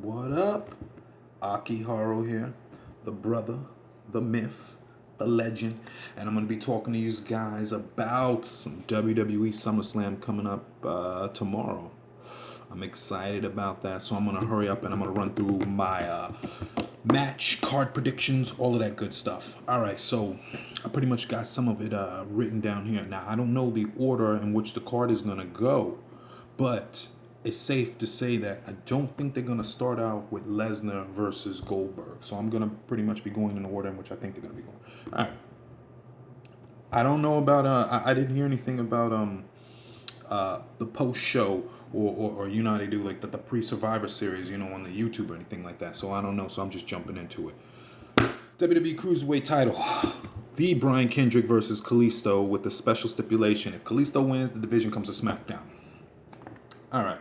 What up? Aki Haro here, the brother, the myth, the legend, and I'm going to be talking to you guys about some WWE SummerSlam coming up tomorrow. I'm excited about that, so I'm going to hurry up and I'm going to run through my match, card predictions, all of that good stuff. All right, so I pretty much got some of it written down here. Now, I don't know the order in which the card is going to go, but it's safe to say that I don't think they're going to start out with Lesnar versus Goldberg. So I'm going to pretty much be going in the order in which I think they're going to be going. All right. I don't know about, I didn't hear anything about the post show or you know how they do like the pre Survivor series, on the YouTube or anything like that. So I don't know. So I'm just jumping into it. WWE Cruiserweight title. The Brian Kendrick versus Kalisto with the special stipulation. If Kalisto wins, the division comes to SmackDown. All right.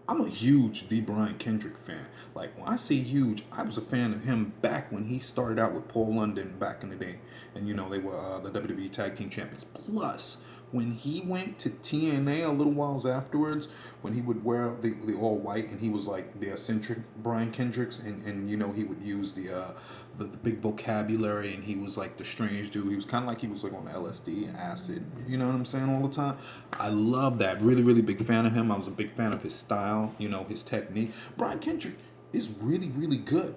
I'm a huge The Brian Kendrick fan. Like, when I say huge, I was a fan of him back when he started out with Paul London back in the day. And, they were the WWE Tag Team Champions. Plus, when he went to TNA a little whiles afterwards, when he would wear the all white and he was like the eccentric Brian Kendricks, and he would use the big vocabulary, and he was like the strange dude. He was kind of like he was like on LSD, acid, you know what I'm saying, all the time. I love that. Really, really big fan of him. I was a big fan of his style, his technique. Brian Kendrick is really, really good.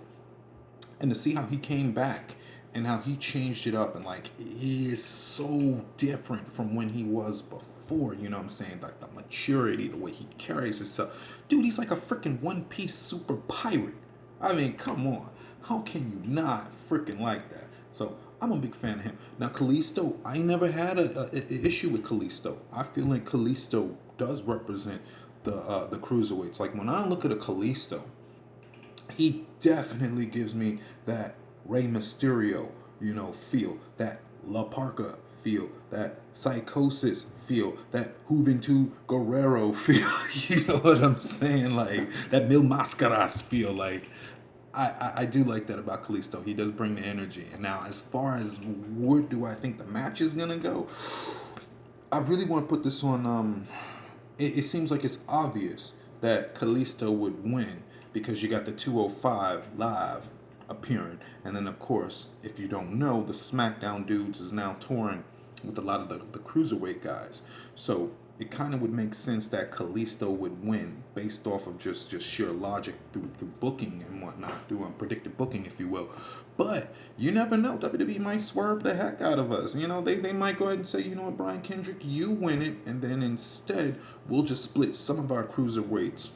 And to see how he came back and how he changed it up, and like he is so different from when he was before, you know what I'm saying? Like the maturity, the way he carries himself. Dude, he's like a freaking One Piece super pirate. I mean, come on. How can you not freaking like that? So I'm a big fan of him. Now Kalisto, I never had a issue with Kalisto. I feel like Kalisto does represent the cruiserweights. Like when I look at a Kalisto, he definitely gives me that Rey Mysterio, feel, that La Parka feel, that Psychosis feel, that Juventud Guerrero feel. You know what I'm saying? Like that Mil Mascaras feel. Like I do like that about Kalisto. He does bring the energy. And now, as far as what do I think the match is gonna go, I really want to put this on. It seems like it's obvious that Kalisto would win because you got the 205 live appearing, and then of course, if you don't know, the SmackDown dudes is now touring with a lot of the cruiserweight guys. So it kind of would make sense that Kalisto would win based off of just sheer logic through booking and whatnot, through predictive booking, if you will. But you never know. WWE might swerve the heck out of us. They might go ahead and say, you know what, Brian Kendrick, you win it, and then instead we'll just split some of our cruiserweights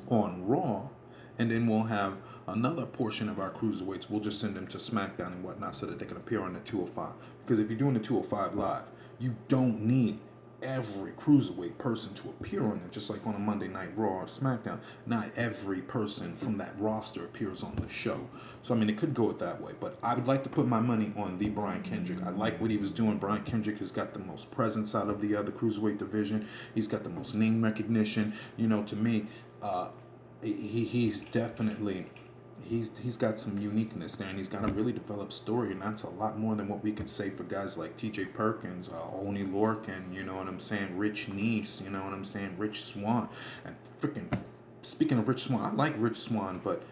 on Raw, and then we'll have another portion of our cruiserweights. We'll just send them to SmackDown and whatnot so that they can appear on the 205. Because if you're doing the 205 live, you don't need every cruiserweight person to appear on it, just like on a Monday Night Raw or SmackDown. Not every person from that roster appears on the show. So, I mean, it could go it that way. But I would like to put my money on the Brian Kendrick. I like what he was doing. Brian Kendrick has got the most presence out of the other cruiserweight division. He's got the most name recognition. To me, he's definitely he's got some uniqueness there, and he's got a really developed story, and that's a lot more than what we can say for guys like T.J. Perkins, Oni Lorcan, you know what I'm saying, Rich Neese, you know what I'm saying, Rich Swann, and freaking speaking of Rich Swann, I like Rich Swann, but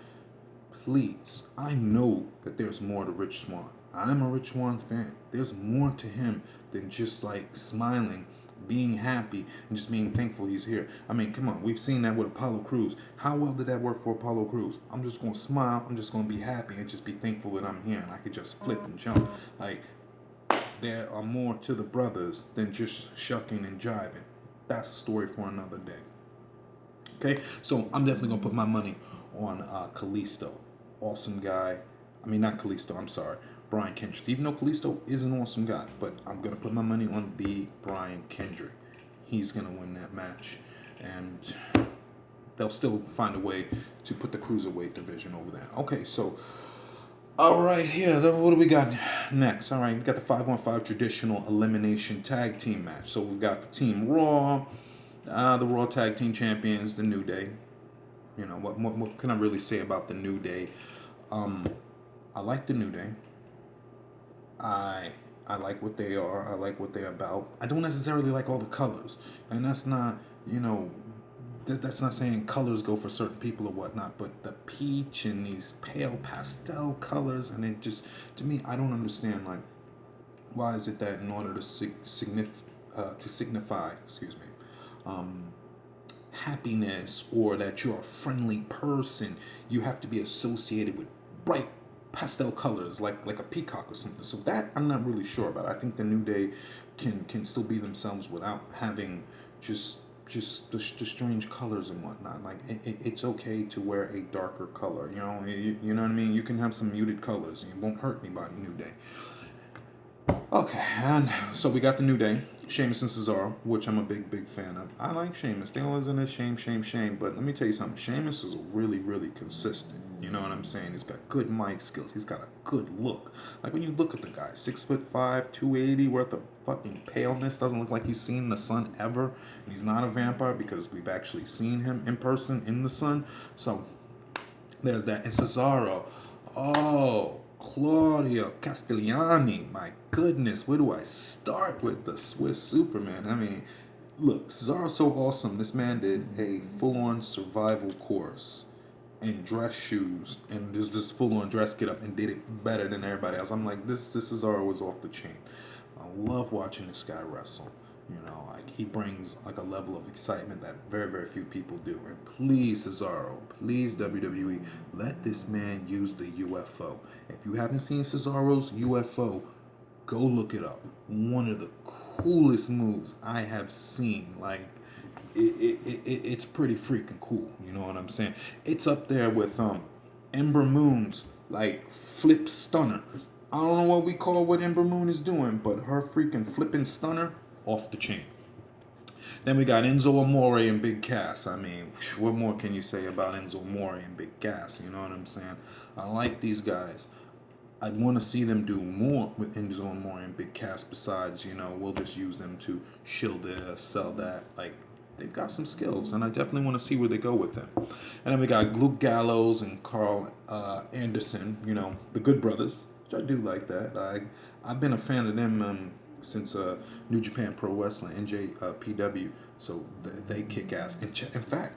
please, I know that there's more to Rich Swann. I'm a Rich Swann fan. There's more to him than just like smiling, being happy, and just being thankful he's here. I mean, come on, we've seen that with Apollo Crews. How well did that work for Apollo Crews? I'm just gonna smile, I'm just gonna be happy and just be thankful that I'm here and I could just flip and jump. Like, there are more to the brothers than just shucking and jiving. That's a story for another day. Okay, so I'm definitely gonna put my money on Kalisto. Awesome guy. I mean, not Kalisto. I'm sorry, Brian Kendrick. Even though Kalisto is an awesome guy, but I'm gonna put my money on the Brian Kendrick. He's gonna win that match, and they'll still find a way to put the cruiserweight division over there. Okay, so all right, here. What do we got next? All right, we got the 5-on-5 traditional elimination tag team match. So we've got for Team Raw. The Raw Tag Team Champions, the New Day. What can I really say about the New Day? I like the New Day. I like what they are. I like what they're about. I don't necessarily like all the colors, and that's not that's not saying colors go for certain people or whatnot, but the peach and these pale pastel colors, and it just, to me, I don't understand, like, why is it that in order to signify, excuse me, happiness, or that you're a friendly person, you have to be associated with bright pastel colors, like a peacock or something. So that I'm not really sure about. I think the New Day can still be themselves without having just the strange colors and whatnot. Like it's okay to wear a darker color. You know what I mean. You can have some muted colors. And it won't hurt anybody. New Day. Okay, and so we got the New Day, Sheamus and Cesaro, which I'm a big fan of. I like Sheamus. They always in this shame. But let me tell you something. Sheamus is really consistent. You know what I'm saying? He's got good mic skills. He's got a good look. Like when you look at the guy, 6'5", 280, worth of fucking paleness. Doesn't look like he's seen the sun ever. And he's not a vampire because we've actually seen him in person in the sun. So there's that. And Cesaro. Oh, Claudio Castellani. My goodness, where do I start with the Swiss Superman? I mean, look, Cesaro's so awesome. This man did a full-on survival course in dress shoes and just this full-on dress get up and did it better than everybody else. I'm like, this Cesaro was off the chain. I love watching this guy wrestle. Like he brings like a level of excitement that very few people do. And please, Cesaro, please WWE, let this man use the UFO. If you haven't seen Cesaro's UFO, go look it up. One of the coolest moves I have seen. Like it's pretty freaking cool. You know what I'm saying? It's up there with Ember Moon's like flip stunner. I don't know what we call what Ember Moon is doing, but her freaking flipping stunner, off the chain. Then we got Enzo Amore and Big Cass. I mean, what more can you say about Enzo Amore and Big Cass? You know what I'm saying? I like these guys. I'd want to see them do more with Enzo Amore and Big Cass besides, we'll just use them to shill this, sell that. Like, they've got some skills, and I definitely want to see where they go with them. And then we got Luke Gallows and Carl Anderson, the Good Brothers, which I do like that. I've been a fan of them since New Japan Pro Wrestling, NJPW, so they kick ass. In fact,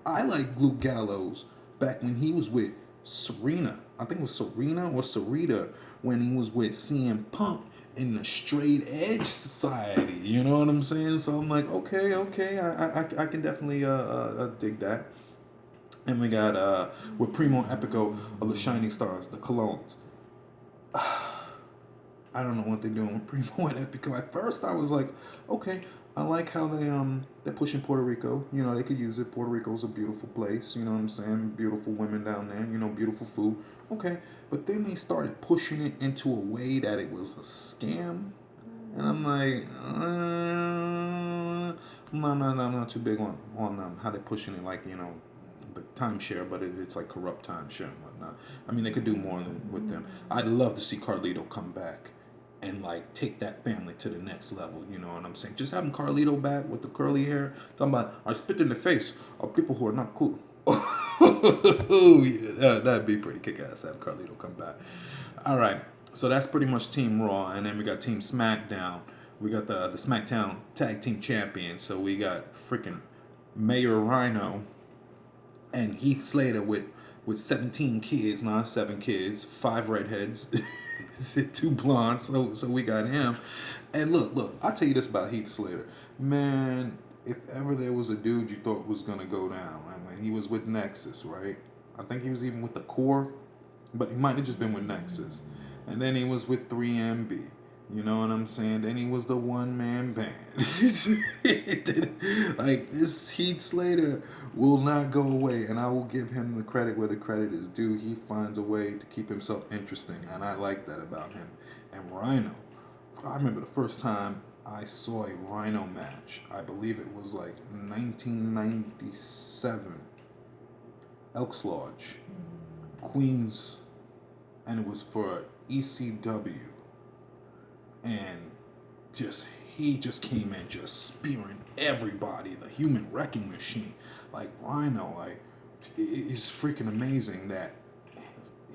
I like Luke Gallows back when he was with Serena. I think it was Serena or Sarita when he was with CM Punk in the Straight Edge Society. You know what I'm saying? So I'm like, okay, I can definitely dig that. And we got with Primo Epico of the Shining Stars, the Colognes. I don't know what they're doing with Primo and Epico. At first, I was like, okay, I like how they're pushing Puerto Rico. They could use it. Puerto Rico's a beautiful place. You know what I'm saying? Beautiful women down there. Beautiful food. Okay, but then they started pushing it into a way that it was a scam, and I'm like, I'm not too big on how they're pushing it. Like the timeshare, but it's like corrupt timeshare and whatnot. I mean, they could do more with them. I'd love to see Carlito come back and like take that family to the next level. You know what I'm saying? Just having Carlito back with the curly hair, talking about I spit in the face of people who are not cool. Yeah, that'd be pretty kick-ass to have Carlito come back. All right, so that's pretty much Team Raw, and then we got Team SmackDown. We got the SmackDown Tag Team Champions. So we got freaking Mayor Rhino and Heath Slater with 17 kids, not 7 kids, 5 redheads, 2 blondes. So we got him. And look, I'll tell you this about Heath Slater. Man, if ever there was a dude you thought was going to go down, I mean, he was with Nexus, right? I think he was even with the Core, but he might have just been with Nexus. And then he was with 3MB. You know what I'm saying? Then he was the one-man band. Like, this Heath Slater will not go away, and I will give him the credit where the credit is due. He finds a way to keep himself interesting, and I like that about him. And Rhino, I remember the first time I saw a Rhino match. I believe it was like 1997. Elks Lodge, Queens, and it was for ECW. And he just came in just spearing everybody, the human wrecking machine. Like Rhino, like it's freaking amazing that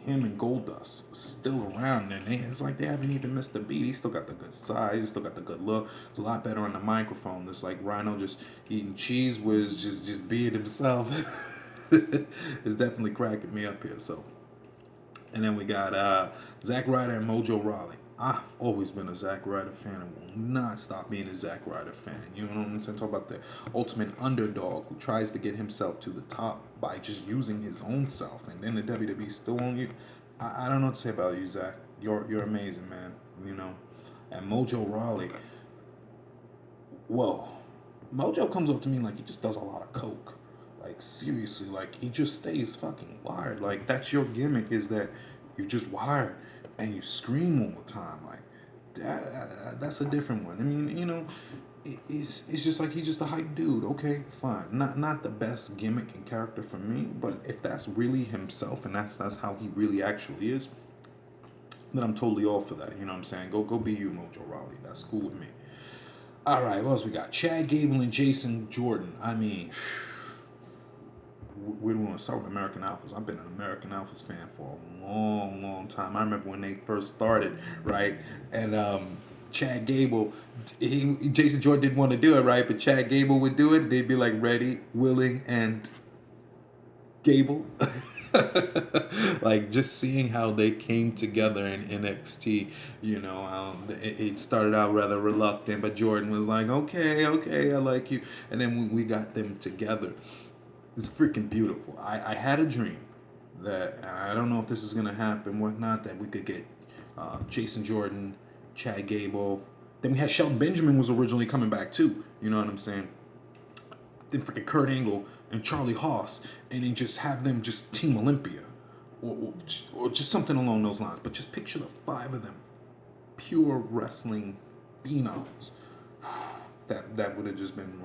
him and Goldust still around, and it's like they haven't even missed a beat. He still got the good size, he still got the good look. It's a lot better on the microphone. It's like Rhino just eating cheese, was just being himself. It's definitely cracking me up here. So, and then we got Zack Ryder and Mojo Rawley. I've always been a Zack Ryder fan and will not stop being a Zack Ryder fan. You know what I'm saying? Talk about the ultimate underdog who tries to get himself to the top by just using his own self, and then the WWE still on you. I don't know what to say about you, Zack. You're amazing, man. You know, and Mojo Rawley. Whoa, Mojo comes up to me like he just does a lot of coke. Like seriously, like he just stays fucking wired. Like that's your gimmick, is that you're just wired and you scream all the time. Like that's a different one. I mean, you know, it's just like he's just a hype dude. Okay, fine. Not the best gimmick and character for me, but if that's really himself and that's how he really actually is, then I'm totally all for that. You know what I'm saying? Go be you, Mojo Rawley. That's cool with me. All right, what else we got? Chad Gable and Jason Jordan. I mean, where do we want to start with American Alphas? I've been an American Alphas fan for a long, long time. I remember when they first started, right? And Chad Gable, Jason Jordan didn't want to do it, right? But Chad Gable would do it. They'd be like, ready, willing, and Gable. Like just seeing how they came together in NXT, you know, it started out rather reluctant, but Jordan was like, okay, I like you. And then we got them together. It's freaking beautiful. I had a dream that, I don't know if this is going to happen, whatnot, that we could get Jason Jordan, Chad Gable. Then we had Shelton Benjamin was originally coming back too. You know what I'm saying? Then freaking Kurt Angle and Charlie Haas, and then just have them just Team Olympia. Or just something along those lines. But just picture the 5 of them. Pure wrestling phenoms. That would have just been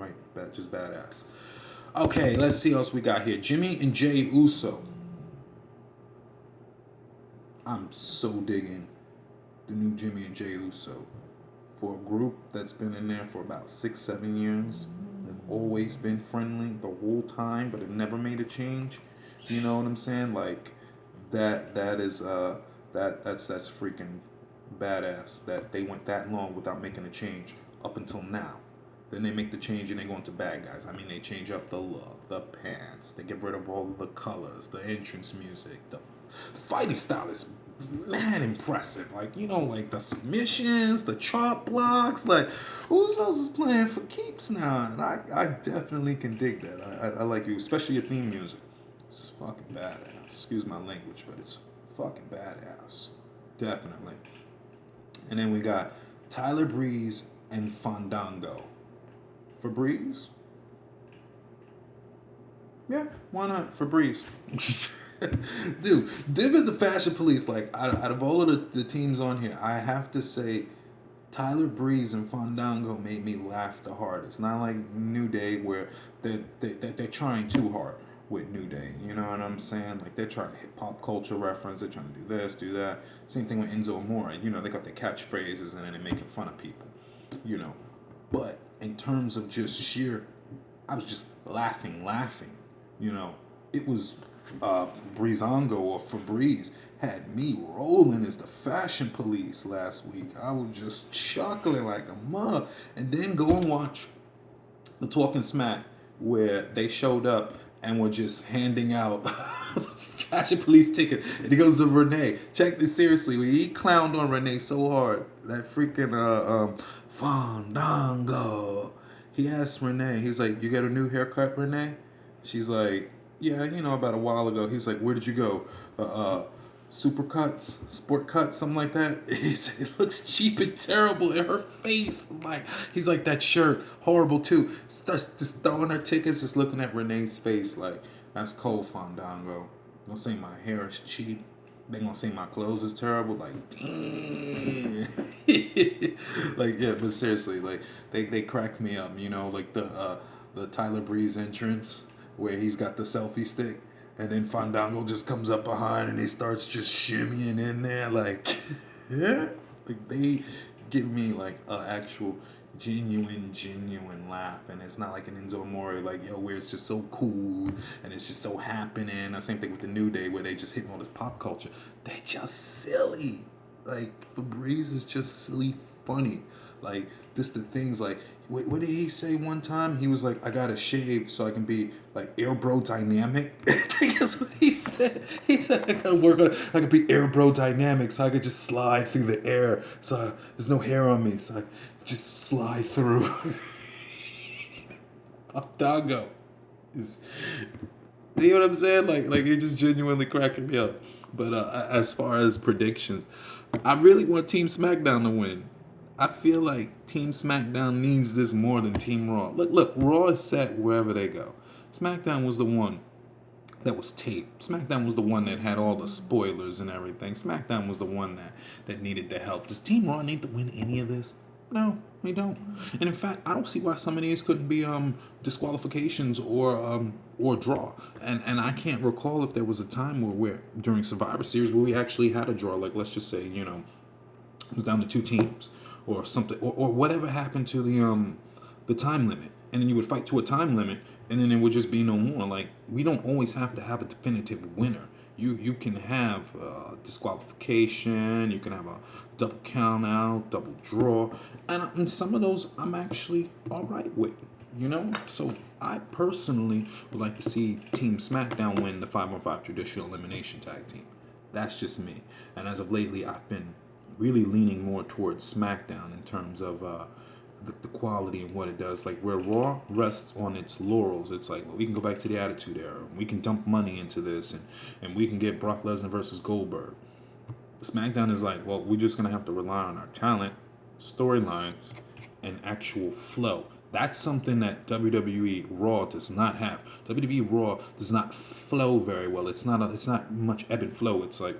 just badass. Okay, let's see what else we got here. Jimmy and Jay Uso. I'm so digging the new Jimmy and Jay Uso. For a group that's been in there for about 6-7 years. They've always been friendly the whole time, but it never made a change. You know what I'm saying? Like that's freaking badass that they went that long without making a change up until now. Then they make the change and they go into bad guys. I mean, they change up the look, the pants, they get rid of all the colors, the entrance music, the fighting style is mad impressive. Like, you know, like the submissions, the chop blocks, like Usos is playing for keeps now. And I definitely can dig that. I like you, especially your theme music. It's fucking badass. Excuse my language, but it's fucking badass. Definitely. And then we got Tyler Breeze and Fandango. For Breeze? Yeah, why not? For Breeze. Dude, them and the Fashion Police, like, out of all of the teams on here, I have to say Tyler Breeze and Fandango made me laugh the hardest. Not like New Day, where they're trying too hard with New Day. You know what I'm saying? Like, they're trying to hit pop culture reference. They're trying to do this, do that. Same thing with Enzo Amore. You know, they got their catchphrases and then they're making fun of people. You know. But in terms of just sheer, I was just laughing. You know. It was Breezango or Febreze had me rolling as the Fashion Police last week. I was just chuckling like a mug. And then go and watch the Talking Smack where they showed up and were just handing out Fashion Police tickets. And he goes to Renee. Check this seriously. He clowned on Renee so hard. That freaking Fandango. He asked Renee, he was like, you got a new haircut, Renee? She's like, yeah, you know, about a while ago. He's like, where did you go? Super Cuts, Sport Cuts, something like that. He said, it looks cheap and terrible in her face. Like, he's like, that shirt, horrible too. Starts just throwing her tickets, just looking at Renee's face like, that's cold, Fandango. Don't say my hair is cheap. They gonna say my clothes is terrible. Like, damn. Like, yeah, but seriously, like, they crack me up, you know, like the Tyler Breeze entrance where he's got the selfie stick. And then Fandango just comes up behind and he starts just shimmying in there like, yeah. Like give me like a actual genuine laugh, and it's not like an Enzo Amore like yo where it's just so cool and it's just so happening. The same thing with the New Day where they just hitting all this pop culture. They just silly. Like Febreze is just silly funny. Like this the things like what did he say one time? He was like, I gotta shave so I can be like aerodynamic. I think that's what he said. He said I gotta work on it. I could be aerodynamic so I could just slide through the air. So there's no hair on me, so I just slide through. Octago is, you know what I'm saying? Like it just genuinely cracking me up. But as far as predictions, I really want Team SmackDown to win. I feel like Team SmackDown needs this more than Team Raw. Look, Raw is set wherever they go. SmackDown was the one that was taped. SmackDown was the one that had all the spoilers and everything. SmackDown was the one that needed the help. Does Team Raw need to win any of this? No, we don't. And in fact, I don't see why some of these couldn't be disqualifications or draw. And I can't recall if there was a time where during Survivor Series where we actually had a draw. Like let's just say, it was down to 2 teams or something, or whatever happened to the time limit, and then you would fight to a time limit, and then there would just be no more. Like we don't always have to have a definitive winner. You can have disqualification, you can have a double count out, double draw, and some of those I'm actually all right with. So I personally would like to see Team SmackDown win the 5-on-5 traditional elimination tag team. That's just me. And as of lately, I've been really leaning more towards SmackDown in terms of the quality and what it does. Like where Raw rests on its laurels, it's like, well, we can go back to the Attitude Era. We can dump money into this, and we can get Brock Lesnar versus Goldberg. SmackDown is like, well, we're just going to have to rely on our talent, storylines, and actual flow. That's something that WWE Raw does not have. WWE Raw does not flow very well. It's not much ebb and flow. It's like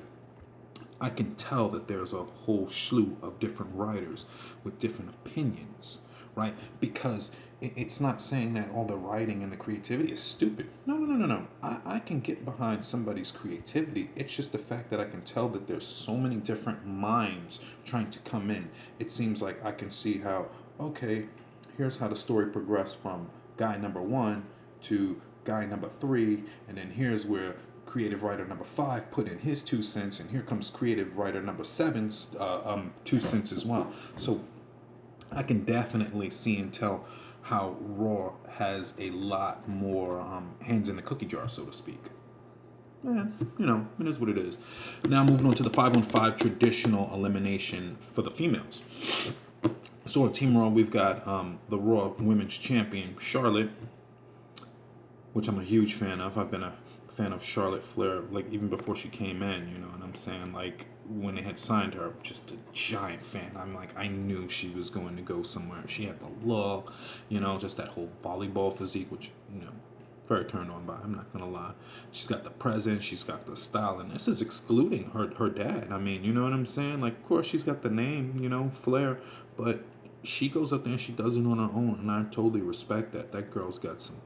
I can tell that there's a whole slew of different writers with different opinions, right? Because it's not saying that all the writing and the creativity is stupid. No. I can get behind somebody's creativity. It's just the fact that I can tell that there's so many different minds trying to come in. It seems like I can see how, okay, here's how the story progressed from guy number 1 to guy number 3, and then here's where creative writer number 5 put in his 2 cents, and here comes creative writer number 7's 2 cents as well. So I can definitely see and tell how Raw has a lot more hands in the cookie jar, so to speak. And, it is what it is. Now moving on to the 5-on-5 traditional elimination for the females. So on Team Raw, we've got the Raw Women's Champion, Charlotte, which I'm a huge fan of. I've been a fan of Charlotte Flair, like even before she came in, you know what I'm saying? Like when they had signed her, just a giant fan. I'm like, I knew she was going to go somewhere. She had the look, just that whole volleyball physique, which, very turned on by, I'm not gonna lie. She's got the presence, she's got the style, and this is excluding her dad. I mean, you know what I'm saying? Like, of course she's got the name, Flair, but she goes up there and she does it on her own, and I totally respect that. That girl's got some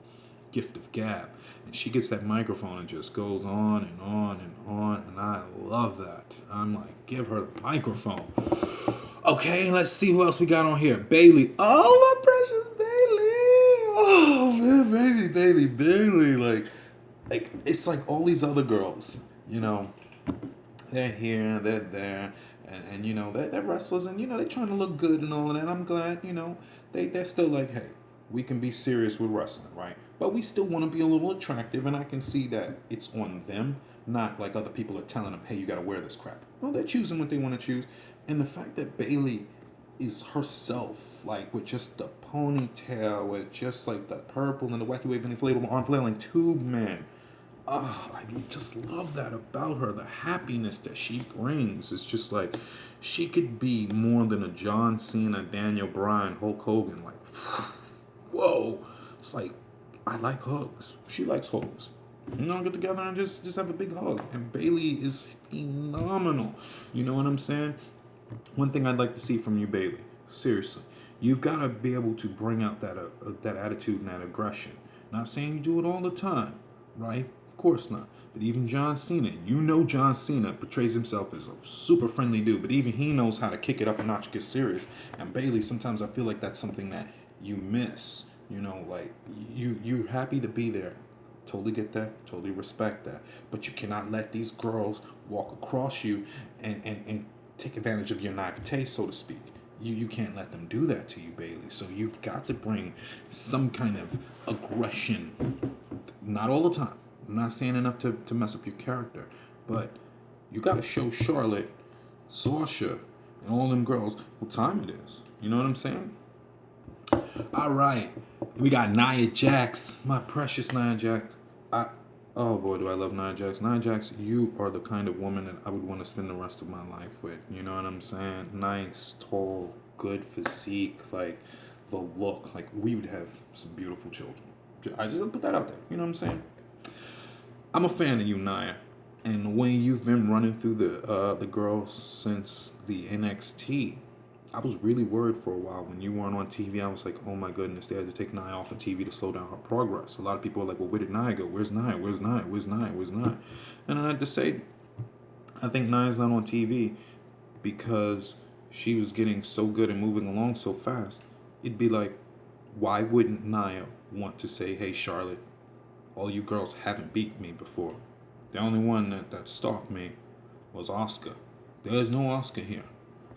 gift of gab, and she gets that microphone and just goes on and on and on, and I love that. I'm like, give her the microphone. Okay, let's see who else we got on here. Bailey. Oh, my precious Bailey. Oh man, Bailey. Like it's like all these other girls, they're here, they're there, and they're wrestlers, and they're trying to look good and all of that. I'm glad, they're still like, hey, we can be serious with wrestling, right? But we still want to be a little attractive, and I can see that it's on them, not like other people are telling them, hey, you got to wear this crap. No, they're choosing what they want to choose. And the fact that Bailey is herself, like with just the ponytail, with just like the purple and the wacky wave and inflatable arm flailing tube, man. I just love that about her. The happiness that she brings. It's just like she could be more than a John Cena, Daniel Bryan, Hulk Hogan. Like, whoa. It's like, I like hugs. She likes hugs. Get together and just have a big hug. And Bailey is phenomenal. You know what I'm saying? One thing I'd like to see from you, Bailey, seriously, you've got to be able to bring out that attitude and that aggression. Not saying you do it all the time, right? Of Of course not. But even John Cena, you know John Cena portrays himself as a super friendly dude, but even he knows how to kick it up a notch, get serious. And Bailey, sometimes I feel like that's something that you miss. You know, like you're happy to be there. Totally get that, totally respect that. But you cannot let these girls walk across you and take advantage of your naivete, so to speak. You can't let them do that to you, Bailey. So you've got to bring some kind of aggression. Not all the time. I'm not saying enough to mess up your character. But you got to show Charlotte, Sasha, and all them girls what time it is. You know what I'm saying? All right. We got Nia Jax. My precious Nia Jax. Oh boy, do I love Nia Jax. Nia Jax, you are the kind of woman that I would want to spend the rest of my life with. You know what I'm saying? Nice, tall, good physique, like the look. Like we would have some beautiful children. I just put that out there. You know what I'm saying? I'm a fan of you, Nia. And the way you've been running through the girls since the NXT, I was really worried for a while when you weren't on TV. I was like, oh my goodness, they had to take Nia off of TV to slow down her progress. A lot of people are like, well, where did Nia go? Where's Nia? Where's Nia? Where's Nia? Where's Nia? And I had to say, I think Nia's not on TV because she was getting so good and moving along so fast. It'd be like, why wouldn't Nia want to say, hey, Charlotte, all you girls haven't beat me before. The only one that stopped me was Asuka. There's no Asuka here.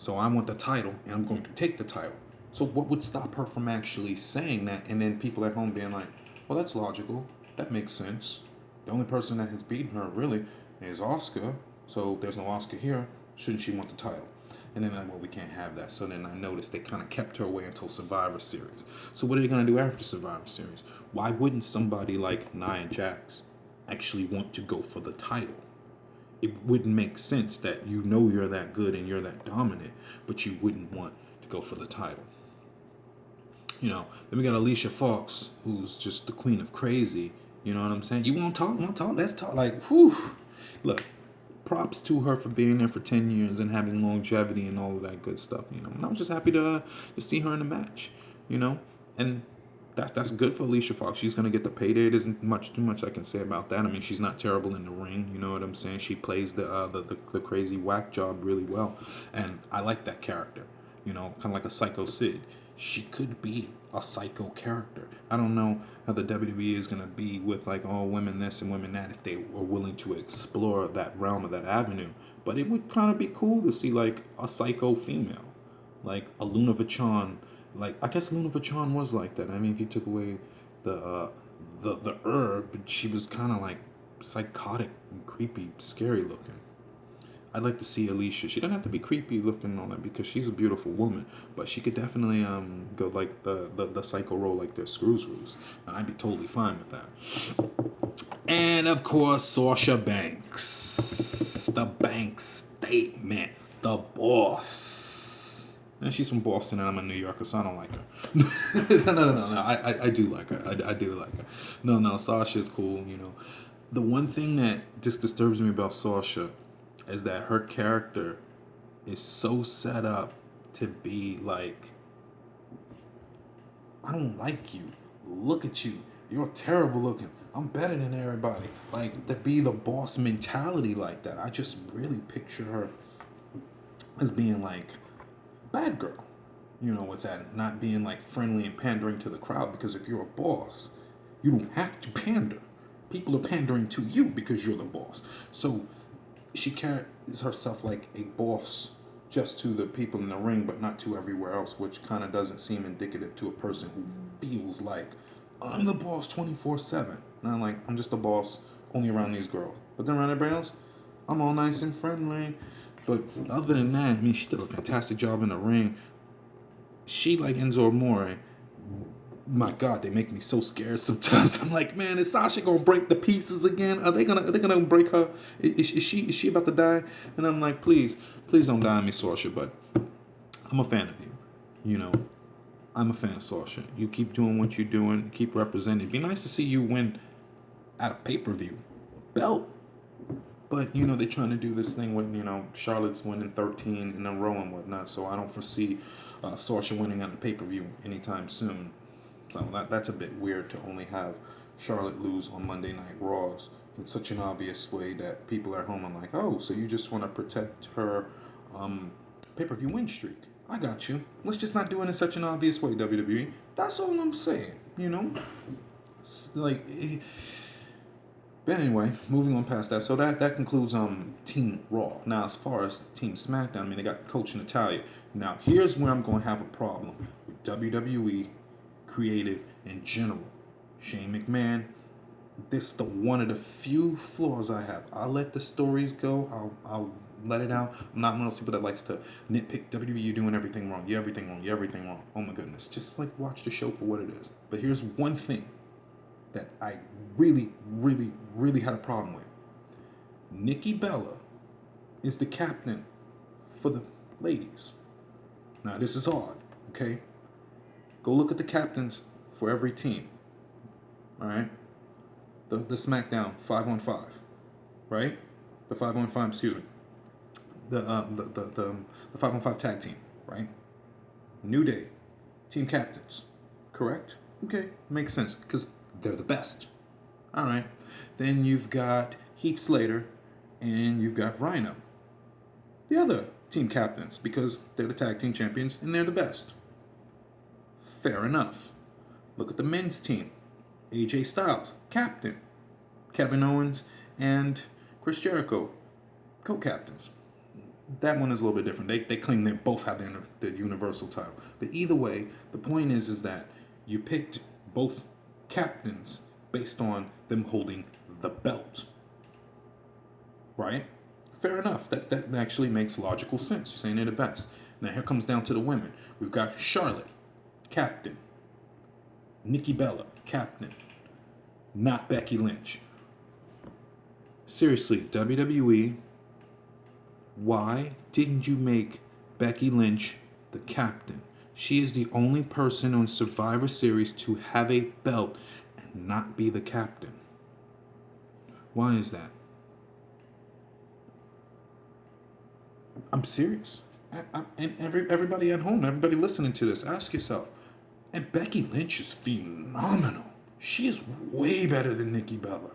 So I want the title, and I'm going to take the title. So what would stop her from actually saying that, and then people at home being like, well, that's logical. That makes sense. The only person that has beaten her, really, is Asuka. So there's no Asuka here. Shouldn't she want the title? And then, well, we can't have that. So then I noticed they kind of kept her away until Survivor Series. So what are they going to do after Survivor Series? Why wouldn't somebody like Nia Jax actually want to go for the title? It wouldn't make sense that you know you're that good and you're that dominant, but you wouldn't want to go for the title. You know, then we got Alicia Fox, who's just the queen of crazy. You know what I'm saying? You want to talk? Want to talk? Let's talk. Like, whew. Look, props to her for being there for 10 years and having longevity and all of that good stuff, you know. And I'm just happy to see her in the match, you know. And that's good for Alicia Fox. She's gonna get the payday. It isn't too much I can say about that. I mean, she's not terrible in the ring. You know what I'm saying? She plays the crazy whack job really well, and I like that character. You know, kind of like a Psycho Sid. She could be a psycho character. I don't know how the WWE is gonna be with like all women this and women that if they are willing to explore that realm or that avenue. But it would kind of be cool to see like a psycho female, like a Luna Vachon. Like I guess Luna Vachon was like that. I mean, if you took away the herb, she was kind of like psychotic and creepy, scary looking. I'd like to see Alicia. She doesn't have to be creepy looking and all that because she's a beautiful woman, but she could definitely go like the psycho role like the Screws Rules, and I'd be totally fine with that. And of course, Sasha Banks, the Banks statement, the boss. And she's from Boston, and I'm a New Yorker, so I don't like her. No. I do like her. I do like her. No. Sasha's cool. You know, the one thing that just disturbs me about Sasha is that her character is so set up to be like, I don't like you. Look at you. You're terrible looking. I'm better than everybody. Like, to be the boss mentality like that. I just really picture her as being like bad girl. You know, with that not being like friendly and pandering to the crowd. Because if you're a boss, you don't have to pander. People are pandering to you because you're the boss. So she carries herself like a boss just to the people in the ring, but not to everywhere else, which kind of doesn't seem indicative to a person who feels like, I'm the boss 24/7. Not like, I'm just the boss only around these girls. But then around everybody else, I'm all nice and friendly. But other than that, I mean, she did a fantastic job in the ring. She, like Enzo Amore, my God, they make me so scared sometimes. I'm like, man, is Sasha gonna break the pieces again? Are they gonna break her? Is she about to die? And I'm like, please don't die on me, Sasha. But I'm a fan of you. You know, I'm a fan of Sasha. You keep doing what you're doing. Keep representing. It'd be nice to see you win at a pay-per-view belt. But, you know, they're trying to do this thing with, you know, Charlotte's winning 13 in a row and whatnot. So I don't foresee Sasha winning at a pay-per-view anytime soon. So that's a bit weird to only have Charlotte lose on Monday Night Raws in such an obvious way that people at home are like, oh, so you just want to protect her pay-per-view win streak. I got you. Let's just not do it in such an obvious way, WWE. That's all I'm saying, you know? It's like, but anyway, moving on past that. So that concludes Team Raw. Now, as far as Team SmackDown, I mean, they got Coach Natalia. Now, here's where I'm going to have a problem with WWE creative in general. Shane McMahon, this is one of the few flaws I have. I'll let the stories go. I'll let it out. I'm not one of those people that likes to nitpick WWE. You're doing everything wrong. You're everything wrong. You're everything wrong. Oh my goodness. Just like watch the show for what it is. But here's one thing that I really, really, really had a problem with. Nikki Bella is the captain for the ladies. Now this is odd, okay? Go look at the captains for every team. Alright? The SmackDown 5-on-5. Right? The 5-on-5, excuse me. The 5-on-5 tag team, right? New Day, team captains. Correct? Okay, makes sense. Because they're the best. Alright. Then you've got Heath Slater and you've got Rhino. The other team captains, because they're the tag team champions and they're the best. Fair enough. Look at the men's team. AJ Styles, captain. Kevin Owens and Chris Jericho, co-captains. That one is a little bit different. They claim they both have the Universal title. But either way, the point is that you picked both captains based on them holding the belt. Right? Fair enough. That actually makes logical sense. You're saying they're the best. Now here comes down to the women. We've got Charlotte, captain. Nikki Bella, captain. Not Becky Lynch. Seriously, WWE, why didn't you make Becky Lynch the captain? She is the only person on Survivor Series to have a belt and not be the captain. Why is that? I'm serious. And everybody at home, everybody listening to this, ask yourself. And Becky Lynch is phenomenal. She is way better than Nikki Bella.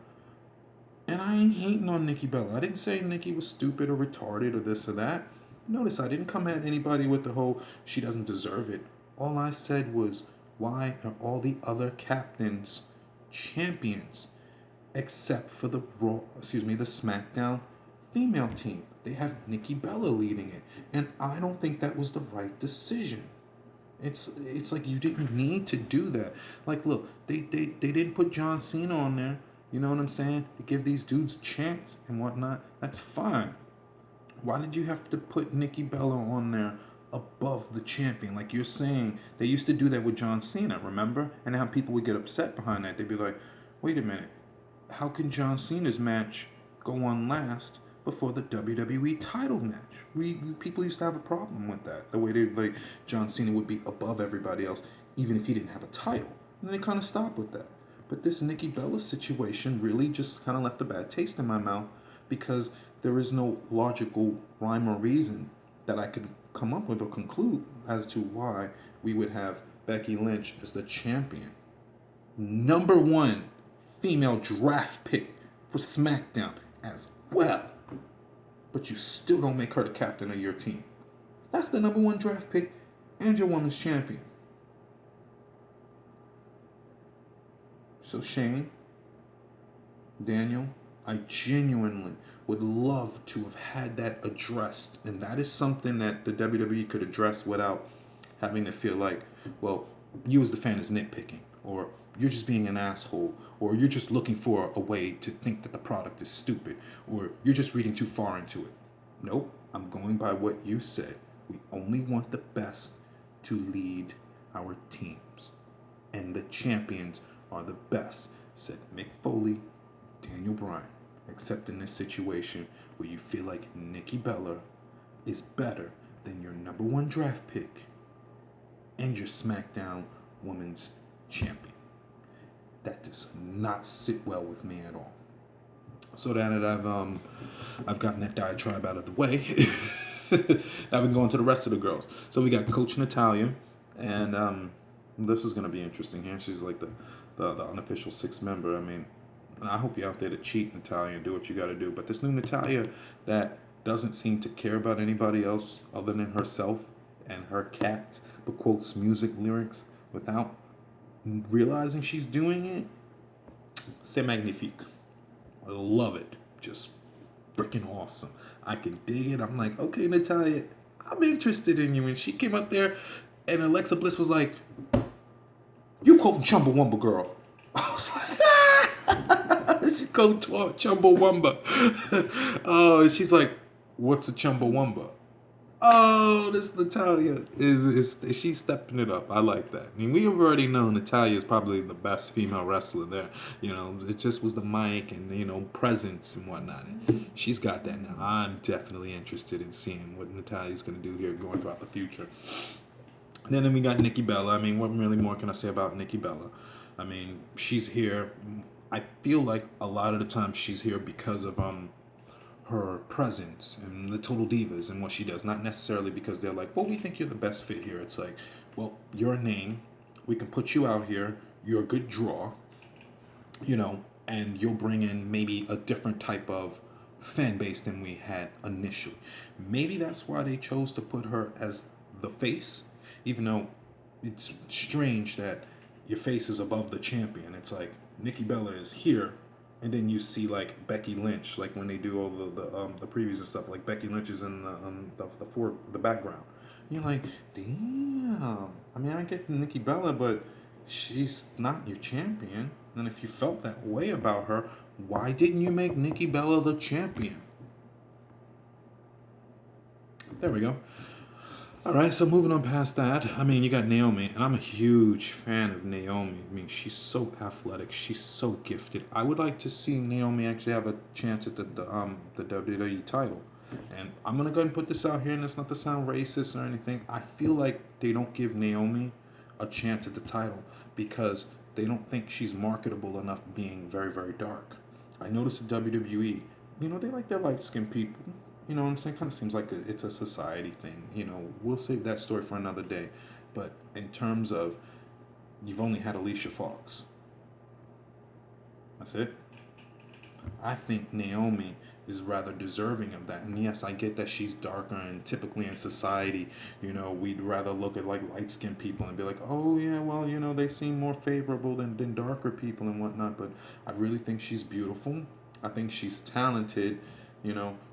And I ain't hating on Nikki Bella. I didn't say Nikki was stupid or retarded or this or that. Notice I didn't come at anybody with the whole she doesn't deserve it. All I said was, why are all the other captains champions except for the SmackDown female team? They have Nikki Bella leading it. And I don't think that was the right decision. It's like you didn't need to do that. Like, look, they didn't put John Cena on there. You know what I'm saying? To give these dudes a chance and whatnot. That's fine. Why did you have to put Nikki Bella on there above the champion? Like you're saying, they used to do that with John Cena, remember? And how people would get upset behind that. They'd be like, wait a minute. How can John Cena's match go on last before the WWE title match? We people used to have a problem with that. The way they John Cena would be above everybody else, even if he didn't have a title. And they kind of stopped with that. But this Nikki Bella situation really just kind of left a bad taste in my mouth because there is no logical rhyme or reason that I could come up with or conclude as to why we would have Becky Lynch as the champion. Number 1 female draft pick for SmackDown as well. But you still don't make her the captain of your team. That's the number 1 draft pick and your women's champion. So Shane, Daniel, I genuinely would love to have had that addressed. And that is something that the WWE could address without having to feel like, well, you as the fan is nitpicking. Or you're just being an asshole. Or you're just looking for a way to think that the product is stupid. Or you're just reading too far into it. Nope, I'm going by what you said. We only want the best to lead our teams. And the champions are the best, said Mick Foley, Daniel Bryan, except in this situation where you feel like Nikki Bella is better than your number 1 draft pick and your SmackDown Women's Champion. That does not sit well with me at all. So that I've gotten that diatribe out of the way, I've been going to the rest of the girls. So we got Coach Natalia, and this is going to be interesting here. She's like the unofficial 6th member. I mean, And I hope you're out there to cheat, Natalia, and do what you got to do. But this new Natalia that doesn't seem to care about anybody else other than herself and her cat, but quotes music lyrics without realizing she's doing it, c'est magnifique. I love it. Just freaking awesome. I can dig it. I'm like, okay, Natalia, I'm interested in you. And she came up there, and Alexa Bliss was like, you quoting Chumbawamba, girl. I was like, she quote Chumbawamba. Oh, and she's like, what's a Chumbawamba? Oh, this Natalia is she's stepping it up. I like that. I mean, we have already known Natalia is probably the best female wrestler there. You know, it just was the mic and presence and whatnot. And she's got that now. I'm definitely interested in seeing what Natalia's gonna do here going throughout the future. Then we got Nikki Bella. I mean, what really more can I say about Nikki Bella? I mean, she's here. I feel like a lot of the time she's here because of her presence and the Total Divas and what she does. Not necessarily because they're like, well, we think you're the best fit here. It's like, well, you're a name. We can put you out here. You're a good draw, and you'll bring in maybe a different type of fan base than we had initially. Maybe that's why they chose to put her as the face, even though it's strange that your face is above the champion. It's like Nikki Bella is here, and then you see like Becky Lynch, like when they do all the previews and stuff. Like Becky Lynch is in the background. You're like, damn. I mean, I get Nikki Bella, but she's not your champion. And if you felt that way about her, why didn't you make Nikki Bella the champion? There we go. All right, so moving on past that, I mean, you got Naomi, and I'm a huge fan of Naomi. I mean, she's so athletic, she's so gifted. I would like to see Naomi actually have a chance at the WWE title. And I'm gonna go ahead and put this out here, and it's not to sound racist or anything. I feel like they don't give Naomi a chance at the title because they don't think she's marketable enough being very, very dark. I noticed the WWE, they like their light-skinned people. You know what I'm saying? Kind of seems like it's a society thing. We'll save that story for another day. But in terms of, you've only had Alicia Fox. That's it. I think Naomi is rather deserving of that. And yes, I get that she's darker, and typically in society, we'd rather look at like light-skinned people and be like, oh yeah, well, they seem more favorable than darker people and whatnot. But I really think she's beautiful. I think she's talented.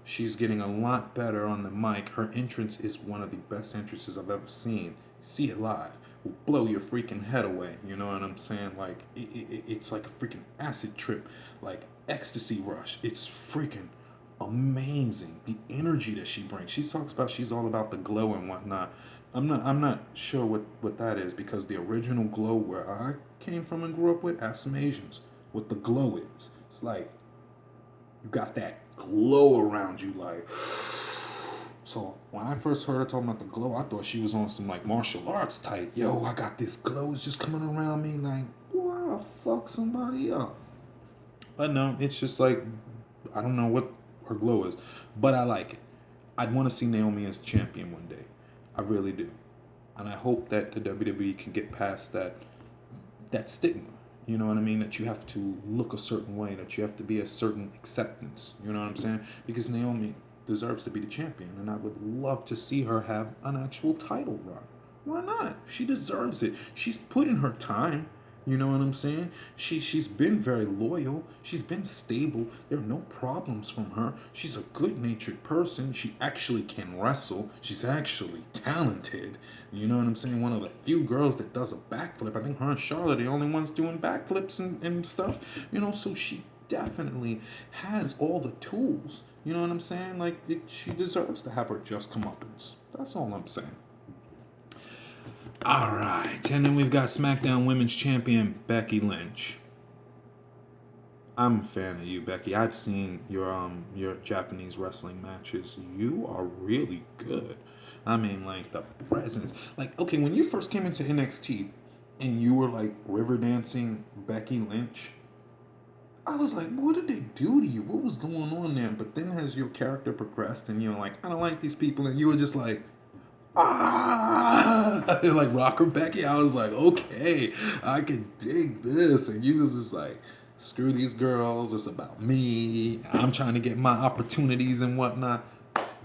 She's getting a lot better on the mic. Her entrance is one of the best entrances I've ever seen. See it live. Will blow your freaking head away. You know what I'm saying? Like, it's like a freaking acid trip. Like, ecstasy rush. It's freaking amazing. The energy that she brings. She talks about she's all about the glow and whatnot. I'm not sure what that is, because the original glow where I came from and grew up with, ask some Asians what the glow is. It's like, you got that glow around you, like. So when I first heard her talking about the glow, I thought she was on some like martial arts type. Yo, I got this glow, it's just coming around me, like, wow, fuck somebody up. But no, it's just like, I don't know what her glow is, but I like it. I'd want to see Naomi as champion one day. I really do. And I hope that the WWE can get past that stigma. You know what I mean? That you have to look a certain way, that you have to be a certain acceptance. You know what I'm saying? Because Naomi deserves to be the champion, and I would love to see her have an actual title run. Why not? She deserves it. She's put in her time. You know what I'm saying? She's been very loyal. She's been stable. There are no problems from her. She's a good-natured person. She actually can wrestle. She's actually talented. You know what I'm saying? One of the few girls that does a backflip. I think her and Charlotte are the only ones doing backflips and stuff. So she definitely has all the tools. You know what I'm saying? Like, she deserves to have her just comeuppance. That's all I'm saying. All right, and then we've got SmackDown Women's Champion Becky Lynch. I'm a fan of you, Becky. I've seen your Japanese wrestling matches. You are really good. I mean, like, the presence. Like, okay, when you first came into NXT and you were like river dancing Becky Lynch, I was like, what did they do to you? What was going on there? But then as your character progressed and you're like, I don't like these people, and you were just like, like Rocker Becky, I was like, okay, I can dig this. And you was just like Screw these girls. It's about me. I'm trying to get my opportunities and whatnot.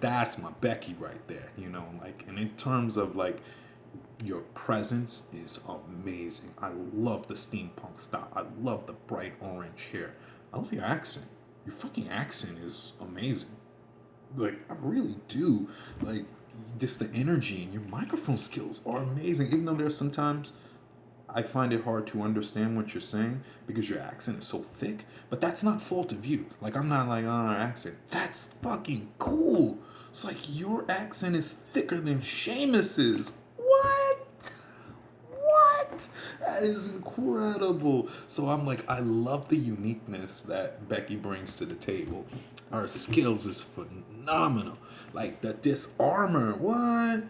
That's my Becky right there, you know. Like, and in terms of like your presence is amazing. I love the steampunk style. I love the bright orange hair. I love your accent. Your fucking accent is amazing. Like, I really do. Like, just the energy and your microphone skills are amazing. Even though there's sometimes I find it hard to understand what you're saying because your accent is so thick. But that's not fault of you. Like, I'm not like, oh, our accent. That's fucking cool. It's like your accent is thicker than Seamus's. What? What? That is incredible. So I'm like, I love the uniqueness that Becky brings to the table. Her skills is phenomenal. Like the disarmor. What?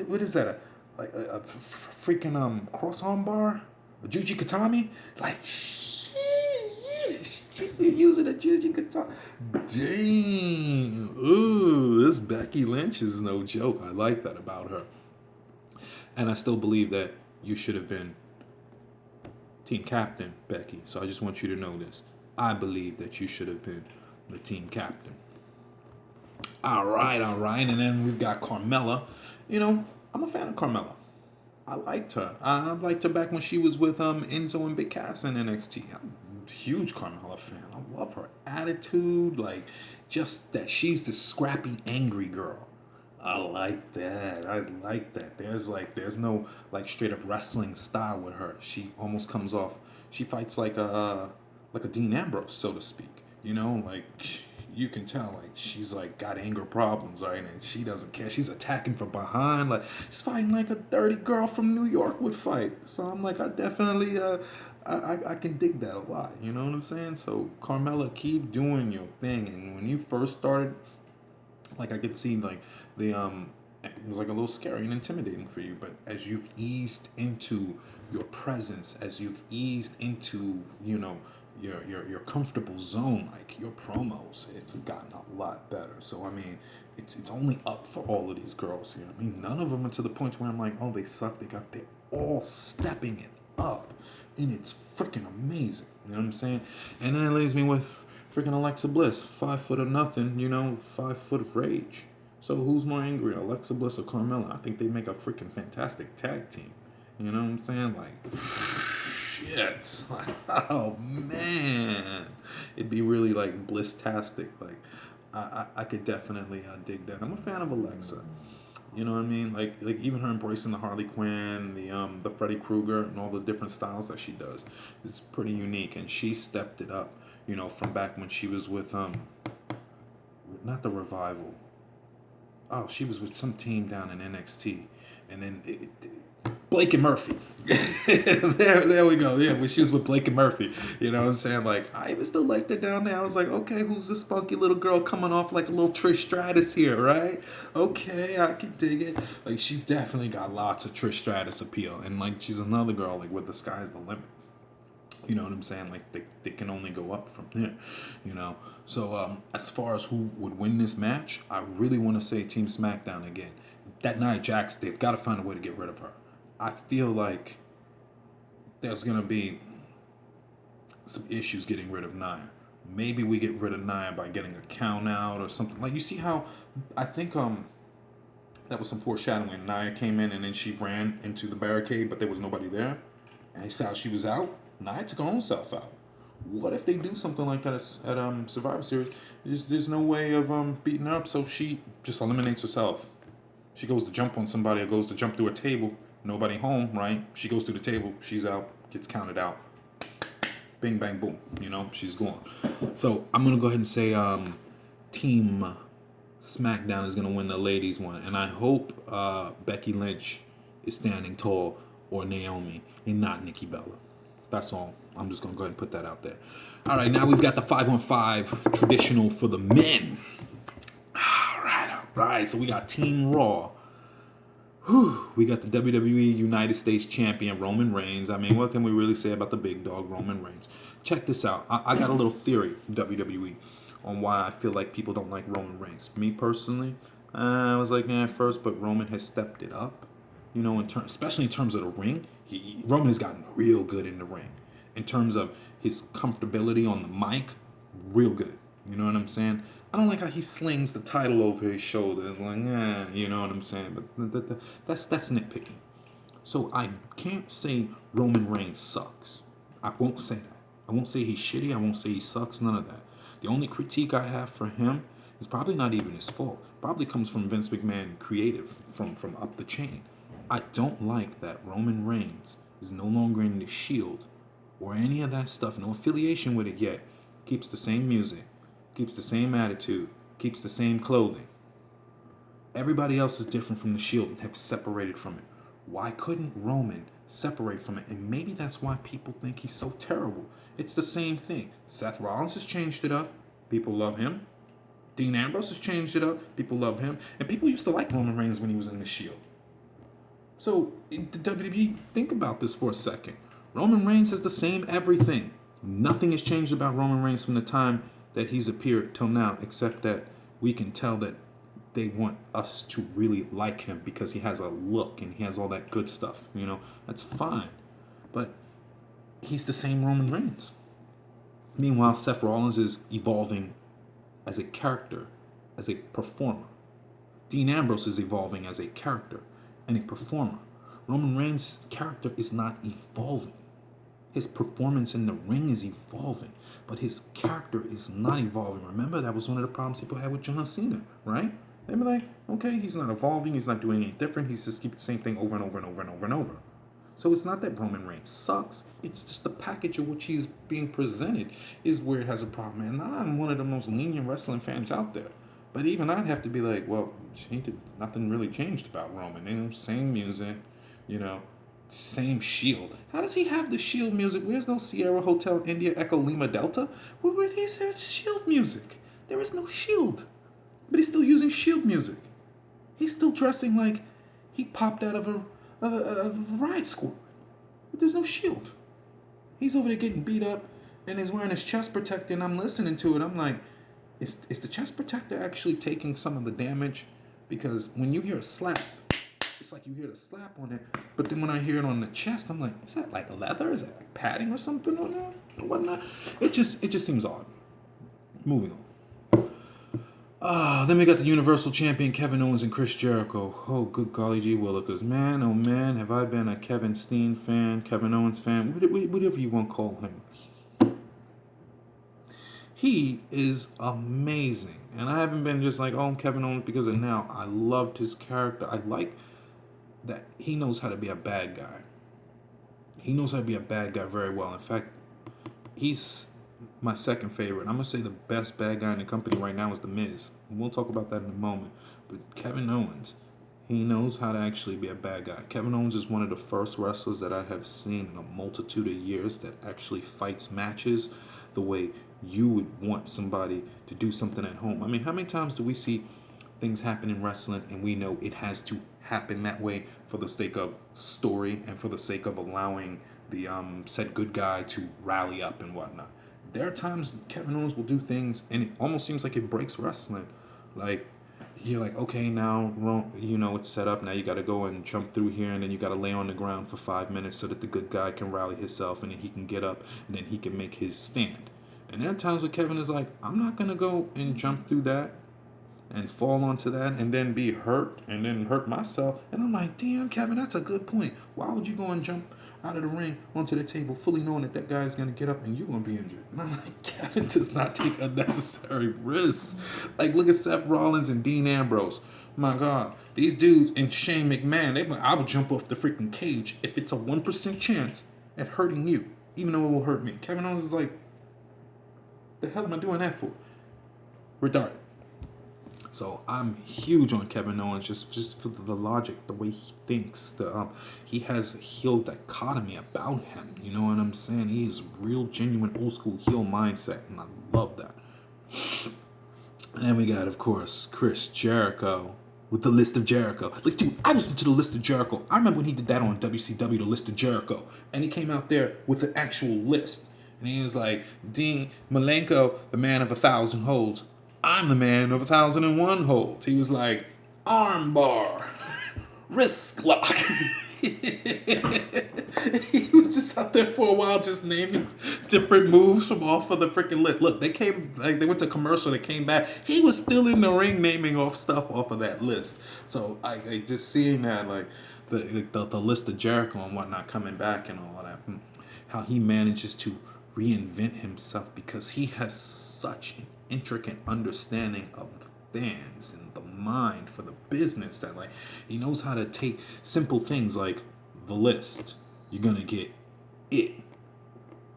What is that? A freaking cross arm bar? A Juji Katami? Like, she's using a Juji Katami. Dang. Ooh, this Becky Lynch is no joke. I like that about her. And I still believe that you should have been team captain, Becky. So I just want you to know this. I believe that you should have been the team captain. All right. And then we've got Carmella. You know, I'm a fan of Carmella. I liked her. I liked her back when she was with Enzo and Big Cass in NXT. I'm a huge Carmella fan. I love her attitude. Like, just that she's the scrappy, angry girl. I like that. There's no like straight up wrestling style with her. She almost comes off. She fights like a Dean Ambrose, so to speak. You know, like you can tell like she's like got anger problems, right? And she doesn't care. She's attacking from behind, like she's fighting like a dirty girl from New York would fight. So I'm like, I definitely I can dig that a lot. You know what I'm saying? So Carmella, keep doing your thing. And when you first started, like I could see like the it was like a little scary and intimidating for you, but as you've eased into your presence, as you've eased into, you know, your comfortable zone, like your promos, it's gotten a lot better. So I mean, it's only up for all of these girls here. I mean, none of them are to the point where I'm like, oh, they suck. They're all stepping it up, and it's freaking amazing. You know what I'm saying? And then it leaves me with freaking Alexa Bliss, 5 foot of nothing, you know, 5 foot of rage. So who's more angry, Alexa Bliss or Carmella? I think they make a freaking fantastic tag team. You know what I'm saying? Like, shit. Oh, man. It'd be really, like, bliss-tastic. Like, I could definitely dig that. I'm a fan of Alexa. You know what I mean? Like even her embracing the Harley Quinn, the Freddy Krueger, and all the different styles that she does. It's pretty unique, and she stepped it up. You know, from back when she was with not the Revival. Oh, she was with some team down in NXT, and then Blake and Murphy. there we go. Yeah, when she was with Blake and Murphy, you know what I'm saying? Like, I even still liked her down there. I was like, okay, who's this spunky little girl coming off like a little Trish Stratus here, right? Okay, I can dig it. Like, she's definitely got lots of Trish Stratus appeal, and like, she's another girl like with the sky's the limit. You know what I'm saying? Like, they can only go up from there, you know? So, as far as who would win this match, I really want to say Team SmackDown again. That Nia Jax, they've got to find a way to get rid of her. I feel like there's going to be some issues getting rid of Nia. Maybe we get rid of Nia by getting a count out or something. Like, you see how, I think, that was some foreshadowing. Nia came in and then she ran into the barricade, but there was nobody there. And you saw how she was out. Nia took her own self out. What if they do something like that at Survivor Series? There's no way of beating her up, so she just eliminates herself. She goes to jump on somebody or goes to jump through a table. Nobody home, right? She goes through the table. She's out. Gets counted out. Bing, bang, boom. You know, she's gone. So I'm going to go ahead and say Team SmackDown is going to win the ladies one. And I hope Becky Lynch is standing tall or Naomi and not Nikki Bella. That's all. I'm just going to go ahead and put that out there. All right, now we've got the 5-on-5 traditional for the men. All right. So we got Team Raw. We got the WWE United States Champion, Roman Reigns. I mean, what can we really say about the big dog, Roman Reigns? Check this out. I got a little theory, WWE, on why I feel like people don't like Roman Reigns. Me personally, I was like, at first, but Roman has stepped it up. You know, especially in terms of the ring. Roman has gotten real good in the ring. in terms of his comfortability on the mic, real good. You know what I'm saying? I don't like how he slings the title over his shoulder, like, you know what I'm saying? But that's nitpicking. So I can't say Roman Reigns sucks. I won't say that. I won't say he's shitty. I won't say he sucks. None of that. The only critique I have for him is probably not even his fault. Probably comes from Vince McMahon creative, from up the chain. I don't like that Roman Reigns is no longer in the Shield or any of that stuff. No affiliation with it yet. Keeps the same music. Keeps the same attitude. Keeps the same clothing. Everybody else is different from the Shield and have separated from it. Why couldn't Roman separate from it? And maybe that's why people think he's so terrible. It's the same thing. Seth Rollins has changed it up. People love him. Dean Ambrose has changed it up. People love him. And people used to like Roman Reigns when he was in the Shield. So, the WWE, think about this for a second. Roman Reigns has the same everything. Nothing has changed about Roman Reigns from the time that he's appeared till now, except that we can tell that they want us to really like him because he has a look and he has all that good stuff. You know, that's fine. But he's the same Roman Reigns. Meanwhile, Seth Rollins is evolving as a character, as a performer. Dean Ambrose is evolving as a character and a performer. Roman Reigns' character is not evolving. His performance in the ring is evolving, but his character is not evolving. Remember, that was one of the problems people had with John Cena, right? They were like, okay, he's not evolving, he's not doing anything different, he's just keeping the same thing over and over and over and over and over. So it's not that Roman Reigns sucks, it's just the package of which he's being presented is where it has a problem. And I'm one of the most lenient wrestling fans out there. But even I'd have to be like, well, nothing really changed about Roman. You know, same music, you know, same Shield. How does he have the Shield music? Where's no Sierra Hotel India Echo Lima Delta? Where is there Shield music? There is no Shield. But he's still using Shield music. He's still dressing like he popped out of a riot squad. But there's no Shield. He's over there getting beat up and he's wearing his chest protector and I'm listening to it. I'm like, is the chest protector actually taking some of the damage? Because when you hear a slap, it's like you hear the slap on it. But then when I hear it on the chest, I'm like, is that like leather? Is that like padding or something on there? Or whatnot? It just seems odd. Moving on. Then we got the Universal Champion Kevin Owens and Chris Jericho. Oh, good golly gee willikers. Man, oh man, have I been a Kevin Steen fan, Kevin Owens fan, whatever you want to call him. He is amazing. And I haven't been just like, oh, I'm Kevin Owens because of now. I loved his character. I like that he knows how to be a bad guy. He knows how to be a bad guy very well. In fact, he's my second favorite. I'm going to say the best bad guy in the company right now is The Miz. We'll talk about that in a moment. But Kevin Owens, he knows how to actually be a bad guy. Kevin Owens is one of the first wrestlers that I have seen in a multitude of years that actually fights matches the way you would want somebody to do something at home. I mean, how many times do we see things happen in wrestling and we know it has to happen that way for the sake of story and for the sake of allowing the said good guy to rally up and whatnot? There are times Kevin Owens will do things and it almost seems like it breaks wrestling. Like, you're like, okay, now, you know, it's set up. Now you got to go and jump through here and then you got to lay on the ground for 5 minutes so that the good guy can rally himself and then he can get up and then he can make his stand. And there are times where Kevin is like, I'm not going to go and jump through that and fall onto that and then be hurt and then hurt myself. And I'm like, damn, Kevin, that's a good point. Why would you go and jump out of the ring onto the table fully knowing that that guy's going to get up and you're going to be injured? And I'm like, Kevin does not take unnecessary risks. Like, look at Seth Rollins and Dean Ambrose. My God, these dudes and Shane McMahon, they're like, I would jump off the freaking cage if it's a 1% chance at hurting you, even though it will hurt me. Kevin Owens is like, the hell am I doing that for? Retarded. So I'm huge on Kevin Owens just for the logic, the way he thinks. He has a heel dichotomy about him. You know what I'm saying? He's real, genuine, old school heel mindset, and I love that. And then we got, of course, Chris Jericho with the List of Jericho. Like, dude, I listened to the List of Jericho. I remember when he did that on WCW, the List of Jericho, and he came out there with an actual list. And he was like, Dean Malenko, the man of 1,000 holds. I'm the man of 1,001 holds. He was like, arm bar, wrist lock. He was just out there there for a while, just naming different moves from off of the freaking list. Look, they came like they went to commercial. They came back. He was still in the ring naming off stuff off of that list. So I just seeing that like the list of Jericho and whatnot coming back and all of that. How he manages to reinvent himself because he has such an intricate understanding of the fans and the mind for the business that like he knows how to take simple things like the list. You're gonna get it.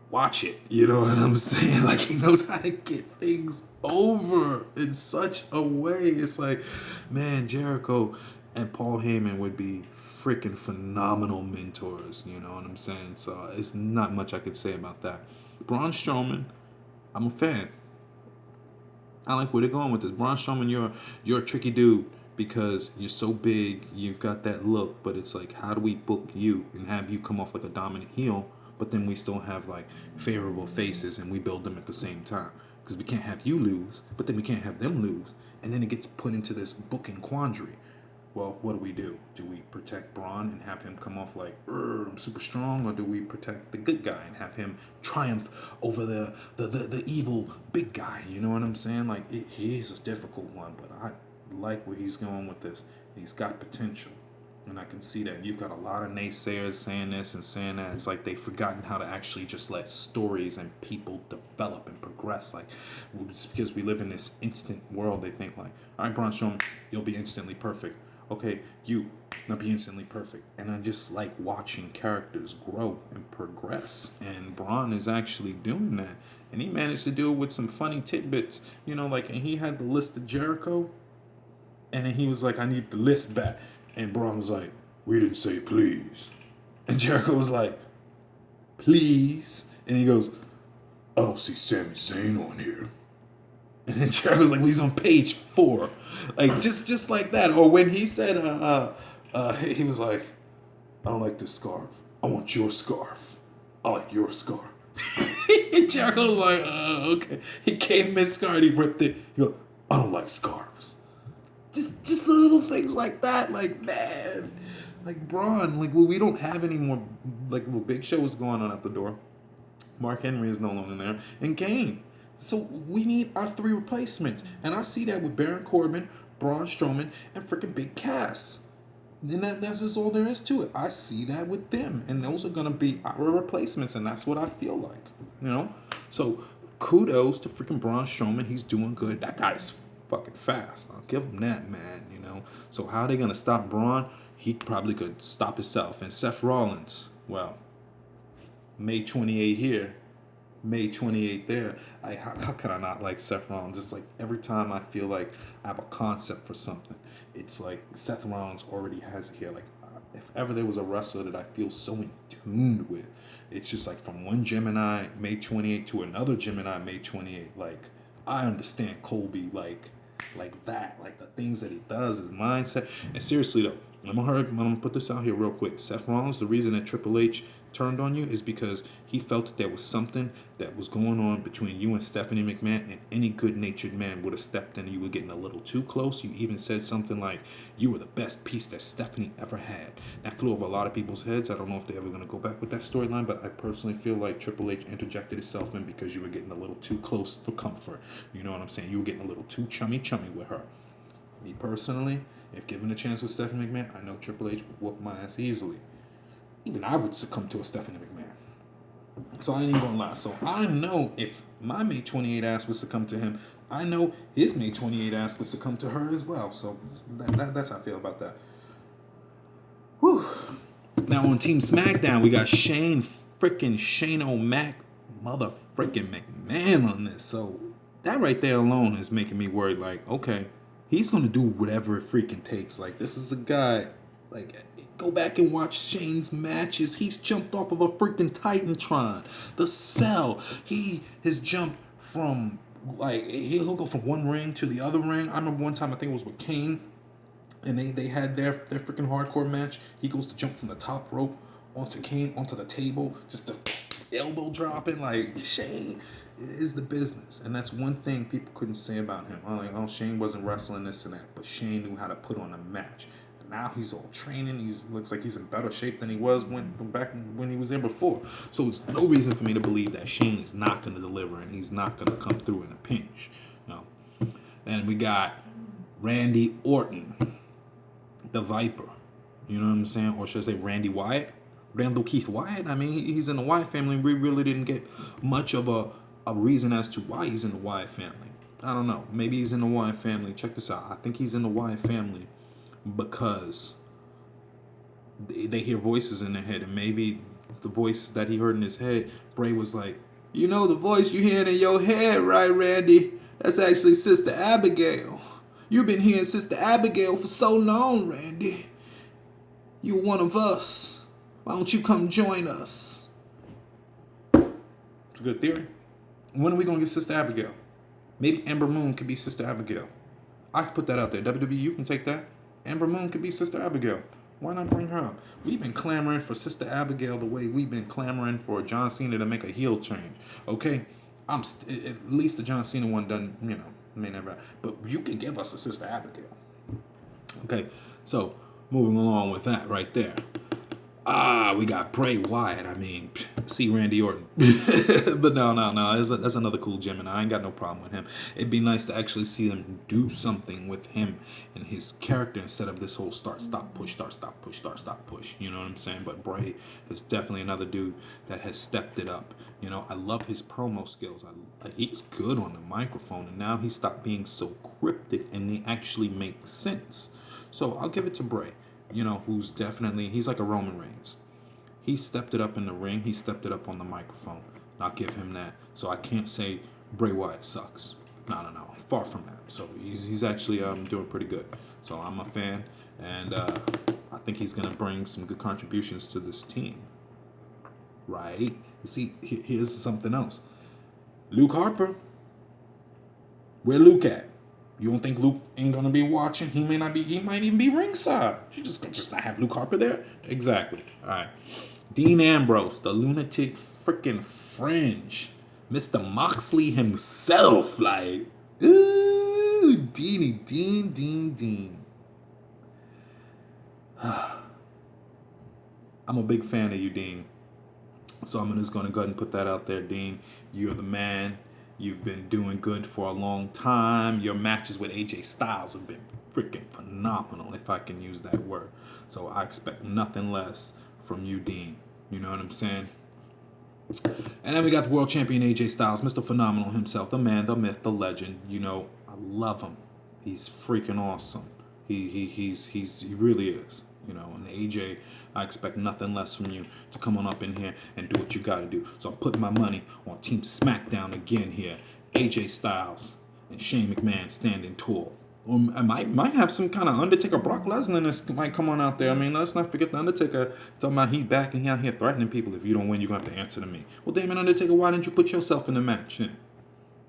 Watch it. You know what I'm saying? Like he knows how to get things over in such a way. It's like, man, Jericho and Paul Heyman would be freaking phenomenal mentors. You know what I'm saying? So it's not much I could say about that. Braun Strowman, I'm a fan. I like where they're going with this. Braun Strowman, you're a tricky dude because you're so big, you've got that look, but it's like, how do we book you and have you come off like a dominant heel, but then we still have like favorable faces and we build them at the same time? Because we can't have you lose, but then we can't have them lose. And then it gets put into this booking quandary. Well, what do? Do we protect Braun and have him come off like, I'm super strong? Or do we protect the good guy and have him triumph over the evil big guy? You know what I'm saying? Like, he is a difficult one, but I like where he's going with this. He's got potential. And I can see that. You've got a lot of naysayers saying this and saying that. It's like they've forgotten how to actually just let stories and people develop and progress. Like, just because we live in this instant world, they think like, all right, Braun Strowman, you'll be instantly perfect. Okay, you not be instantly perfect. And I just like watching characters grow and progress. And Braun is actually doing that. And he managed to do it with some funny tidbits. You know, like, and he had the list of Jericho. And then he was like, I need the list back. And Braun was like, we didn't say please. And Jericho was like, please. And he goes, I don't see Sami Zayn on here. And then Jericho was like, well, he's on page 4. Like, just like that. Or when he said, he was like, I don't like this scarf. I want your scarf. I like your scarf. And Jericho was like, okay. He gave him his scarf and he ripped it. He goes, I don't like scarves. Just the little things like that. Like, man. Like, Braun. Like, well, we don't have any more. Like, well, Big Show is going on at the door. Mark Henry is no longer there. And Kane. So we need our 3 replacements. And I see that with Baron Corbin, Braun Strowman, and freaking Big Cass. And that's just all there is to it. I see that with them. And those are going to be our replacements. And that's what I feel like. You know? So kudos to freaking Braun Strowman. He's doing good. That guy's fucking fast. I'll give him that, man. You know? So how are they going to stop Braun? He probably could stop himself. And Seth Rollins, well, May 28 here. May 28th there. How could I not like Seth Rollins? Just like every time I feel like I have a concept for something, it's like Seth Rollins already has it here. Like if ever there was a wrestler that I feel so in tune with, it's just like from one Gemini May 28th to another Gemini May 28th. Like I understand Colby like that, like the things that he does, his mindset. And seriously though, I'm gonna put this out here real quick. Seth Rollins, the reason that Triple H turned on you is because he felt that there was something that was going on between you and Stephanie McMahon, and any good-natured man would have stepped in and you were getting a little too close. You even said something like, you were the best piece that Stephanie ever had. That flew over a lot of people's heads. I don't know if they're ever going to go back with that storyline, but I personally feel like Triple H interjected itself in because you were getting a little too close for comfort. You know what I'm saying? You were getting a little too chummy with her. Me personally, if given a chance with Stephanie McMahon, I know Triple H would whoop my ass easily. Even I would succumb to a Stephanie McMahon. So I ain't even gonna lie. So I know if my May 28 ass would succumb to him, I know his May 28 ass would succumb to her as well. So that's how I feel about that. Whew. Now on Team SmackDown, we got Shane O'Mac mother freaking McMahon on this. So that right there alone is making me worried. Like, okay, he's gonna do whatever it freaking takes. Like, this is a guy. Like, go back and watch Shane's matches. He's jumped off of a freaking Titantron. The Cell. He has jumped from, like, he'll go from one ring to the other ring. I remember one time, I think it was with Kane, and they had their freaking hardcore match. He goes to jump from the top rope onto Kane, onto the table, just to elbow dropping. Like, Shane is the business. And that's one thing people couldn't say about him. Like, oh, Shane wasn't wrestling this and that, but Shane knew how to put on a match. now he's all training. Looks like he's in better shape than he was when he was there before. So there's no reason for me to believe that Shane is not going to deliver and he's not going to come through in a pinch. And we got Randy Orton, the Viper. You know what I'm saying? Or should I say Randy Wyatt? Randall Keith Wyatt? I mean, he's in the Wyatt family. We really didn't get much of a reason as to why he's in the Wyatt family. I don't know. Maybe he's in the Wyatt family. Check this out. I think he's in the Wyatt family because they hear voices in their head. And maybe the voice that he heard in his head, Bray was like, you know the voice you hearing in your head, right, Randy? That's actually Sister Abigail. You've been hearing Sister Abigail for so long, Randy. You're one of us. Why don't you come join us? It's a good theory. When are we going to get Sister Abigail? Maybe Ember Moon could be Sister Abigail. I could put that out there. WWE, you can take that. Ember Moon could be Sister Abigail. Why not bring her up? We've been clamoring for Sister Abigail the way we've been clamoring for John Cena to make a heel change. Okay? At least the John Cena one doesn't, may never. But you can give us a Sister Abigail. Okay, so moving along with that right there. We got Bray Wyatt. I mean, see Randy Orton. But no. That's another cool gem, and I ain't got no problem with him. It'd be nice to actually see them do something with him and his character instead of this whole start, stop, push, start, stop, push, start, stop, push. You know what I'm saying? But Bray is definitely another dude that has stepped it up. I love his promo skills. He's good on the microphone, and now he stopped being so cryptic, and they actually make sense. So I'll give it to Bray. He's like a Roman Reigns. He stepped it up in the ring. He stepped it up on the microphone. I'll give him that. So I can't say Bray Wyatt sucks. No. Far from that. So he's actually doing pretty good. So I'm a fan, and I think he's going to bring some good contributions to this team. Right? See, here's something else. Luke Harper. Where Luke at? You don't think Luke ain't gonna be watching? He might even be ringside. You just not have Luke Harper there? Exactly. Alright. Dean Ambrose, the lunatic freaking fringe. Mr. Moxley himself. Like, ooh, Dean. I'm a big fan of you, Dean. So I'm just gonna go ahead and put that out there, Dean. You're the man. You've been doing good for a long time. Your matches with AJ Styles have been freaking phenomenal, if I can use that word. So I expect nothing less from you, Dean. You know what I'm saying? And then we got the world champion AJ Styles, Mr. Phenomenal himself, the man, the myth, the legend. I love him. He's freaking awesome. He really is. And AJ, I expect nothing less from you to come on up in here and do what you got to do. So I'm putting my money on Team SmackDown again here. AJ Styles and Shane McMahon standing tall. Or I might have some kind of Undertaker Brock Lesnar that might come on out there. I mean, let's not forget the Undertaker talking about he back and he out here threatening people. If you don't win, you're going to have to answer to me. Well, damn it, Undertaker, why didn't you put yourself in the match then?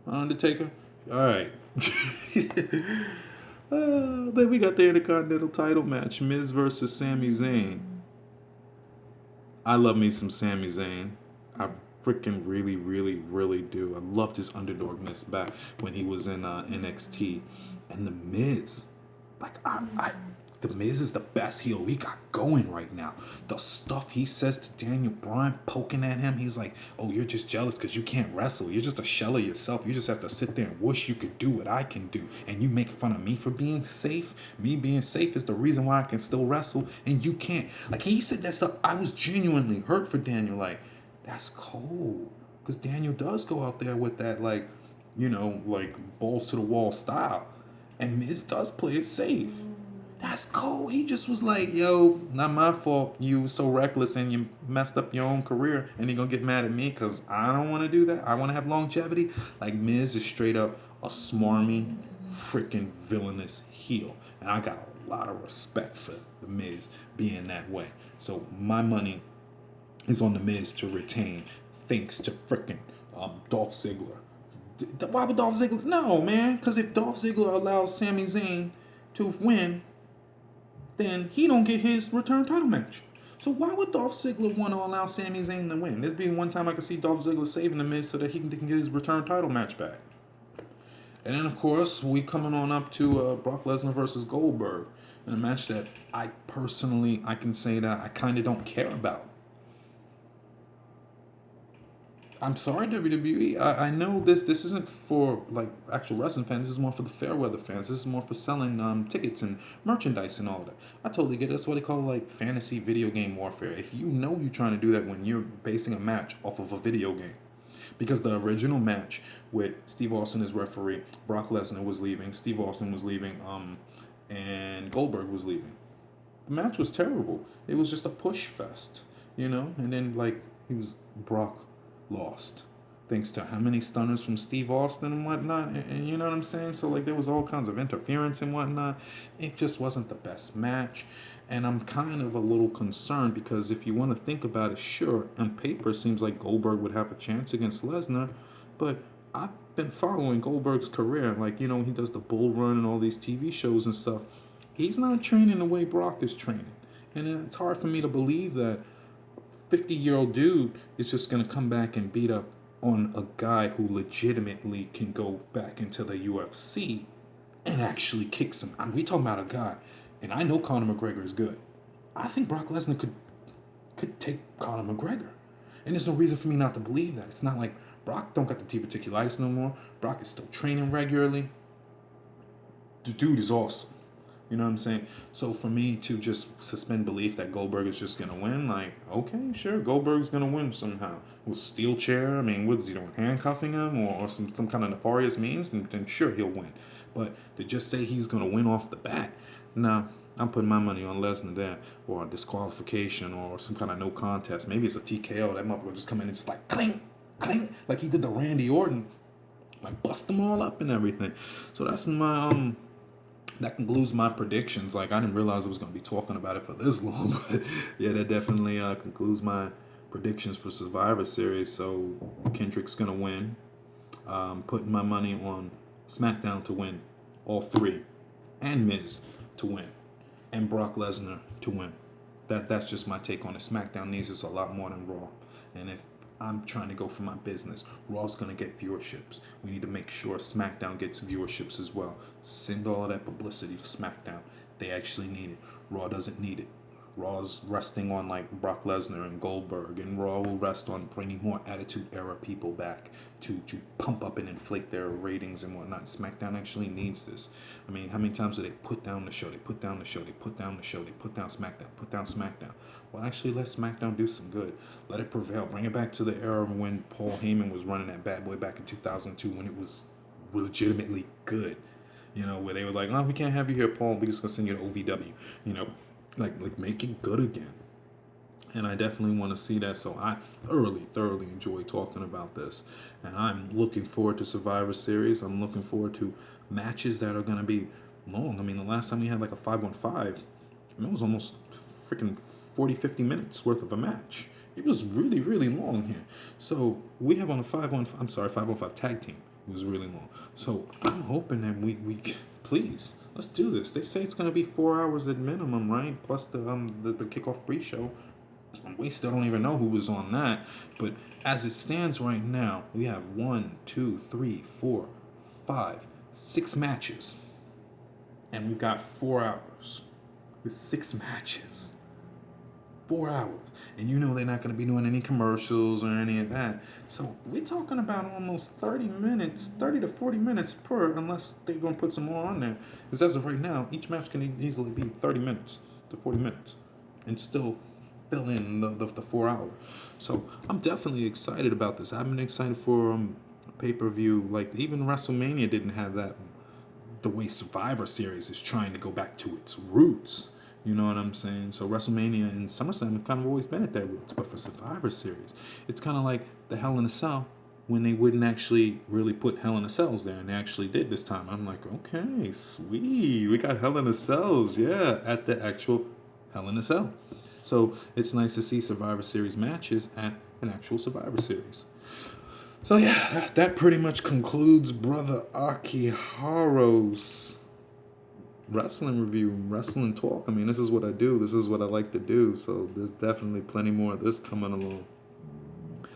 Undertaker? All right. Then we got the Intercontinental title match, Miz versus Sami Zayn. I love me some Sami Zayn. I freaking really, really, really do. I loved his underdogness back when he was in NXT. And the Miz, the Miz is the best heel we got going right now. The stuff he says to Daniel Bryan, poking at him, he's like, oh, you're just jealous because you can't wrestle. You're just a shell of yourself. You just have to sit there and wish you could do what I can do. And you make fun of me for being safe. Me being safe is the reason why I can still wrestle and you can't. Like, he said that stuff. I was genuinely hurt for Daniel. Like, that's cold. Because Daniel does go out there with that, like balls to the wall style. And Miz does play it safe. That's cool. He just was like, yo, not my fault. You were so reckless and you messed up your own career. And you're going to get mad at me because I don't want to do that. I want to have longevity. Like, Miz is straight up a smarmy, freaking villainous heel. And I got a lot of respect for the Miz being that way. So my money is on the Miz to retain thanks to freaking Dolph Ziggler. Why would Dolph Ziggler? No, man. Because if Dolph Ziggler allows Sami Zayn to win, then he don't get his return title match. So why would Dolph Ziggler want to allow Sami Zayn to win? There's been one time I could see Dolph Ziggler saving the Miz so that he can get his return title match back. And then, of course, we coming on up to Brock Lesnar versus Goldberg. in a match that I can say that I kind of don't care about. I'm sorry, WWE. I know this isn't for like actual wrestling fans. This is more for the fair weather fans. This is more for selling tickets and merchandise and all of that. I totally get it. That's what they call like fantasy video game warfare. If you know you're trying to do that when you're basing a match off of a video game. Because the original match with Steve Austin as referee, Brock Lesnar was leaving, Steve Austin was leaving, and Goldberg was leaving. The match was terrible. It was just a push fest, you know? And then like Brock lost. Thanks to how many stunners from Steve Austin and whatnot, and you know what I'm saying? So like there was all kinds of interference and whatnot. It just wasn't the best match. And I'm kind of a little concerned because if you want to think about it, sure, on paper it seems like Goldberg would have a chance against Lesnar, but I've been following Goldberg's career. Like, you know, he does the Bull Run and all these TV shows and stuff. He's not training the way Brock is training. And it's hard for me to believe that 50-year-old dude is just going to come back and beat up on a guy who legitimately can go back into the UFC and actually kick some. I mean, we talking about a guy, and I know Conor McGregor is good. I think Brock Lesnar could take Conor McGregor. And there's no reason for me not to believe that. It's not like Brock don't got the diverticulitis no more. Brock is still training regularly. The dude is awesome. You know what I'm saying? So for me to just suspend belief that Goldberg is just going to win, like, okay, sure, Goldberg's going to win somehow. With steel chair, I mean, what is he doing, handcuffing him or some kind of nefarious means, then sure, he'll win. But to just say he's going to win off the bat, nah, I'm putting my money on Lesnar there, or a disqualification, or some kind of no contest. Maybe it's a TKO. That motherfucker will just come in and just like, clink, clink, like he did the Randy Orton. Like, bust them all up and everything. So that's my, that concludes my predictions. Like, I didn't realize I was going to be talking about it for this long. But yeah, that definitely concludes my predictions for Survivor Series. So Kendrick's going to win. Putting my money on SmackDown to win. All three. And Miz to win. And Brock Lesnar to win. That's just my take on it. SmackDown needs us a lot more than Raw. And if I'm trying to go for my business, Raw's going to get viewerships. We need to make sure SmackDown gets viewerships as well. Send all of that publicity to SmackDown. They actually need it. Raw doesn't need it. Raw's resting on like Brock Lesnar and Goldberg, and Raw will rest on bringing more Attitude Era people back to pump up and inflate their ratings and whatnot. SmackDown actually needs this. I mean, how many times do they put down the show? They put down the show. They put down the show. They put down SmackDown. Put down SmackDown. Well, actually, let SmackDown do some good. Let it prevail. Bring it back to the era when Paul Heyman was running that bad boy back in 2002 when it was legitimately good. You know, where they were like, oh, we can't have you here, Paul. We're just going to send you to OVW. You know, like make it good again. And I definitely want to see that. So I thoroughly enjoy talking about this. And I'm looking forward to Survivor Series. I'm looking forward to matches that are going to be long. I mean, the last time we had like a 5-on-5, it was almost freaking 40-50 minutes worth of a match. It was really long here. So we have on a 5-on-5 tag team. It was really long. So I'm hoping that we please, let's do this. They say it's gonna be 4 hours at minimum, right? Plus the kickoff pre-show. We still don't even know who was on that. But as it stands right now, we have 1, 2, 3, 4, 5, 6 matches. And we've got 4 hours with 6 matches. 4 hours. And you know they're not going to be doing any commercials or any of that. So we're talking about almost 30 to 40 minutes per, unless they're going to put some more on there. Because as of right now, each match can easily be 30 minutes to 40 minutes and still fill in the 4 hours. So I'm definitely excited about this. I've been excited for pay-per-view. Like, even WrestleMania didn't have that. The way Survivor Series is trying to go back to its roots. You know what I'm saying? So WrestleMania and SummerSlam have kind of always been at their roots. But for Survivor Series, it's kind of like the Hell in a Cell when they wouldn't actually really put Hell in a Cells there. And they actually did this time. I'm like, okay, sweet. We got Hell in a Cells. Yeah, at the actual Hell in a Cell. So it's nice to see Survivor Series matches at an actual Survivor Series. So yeah, that pretty much concludes Brother Akiharo's wrestling review, wrestling talk. I mean, this is what I do. This is what I like to do. So there's definitely plenty more of this coming along.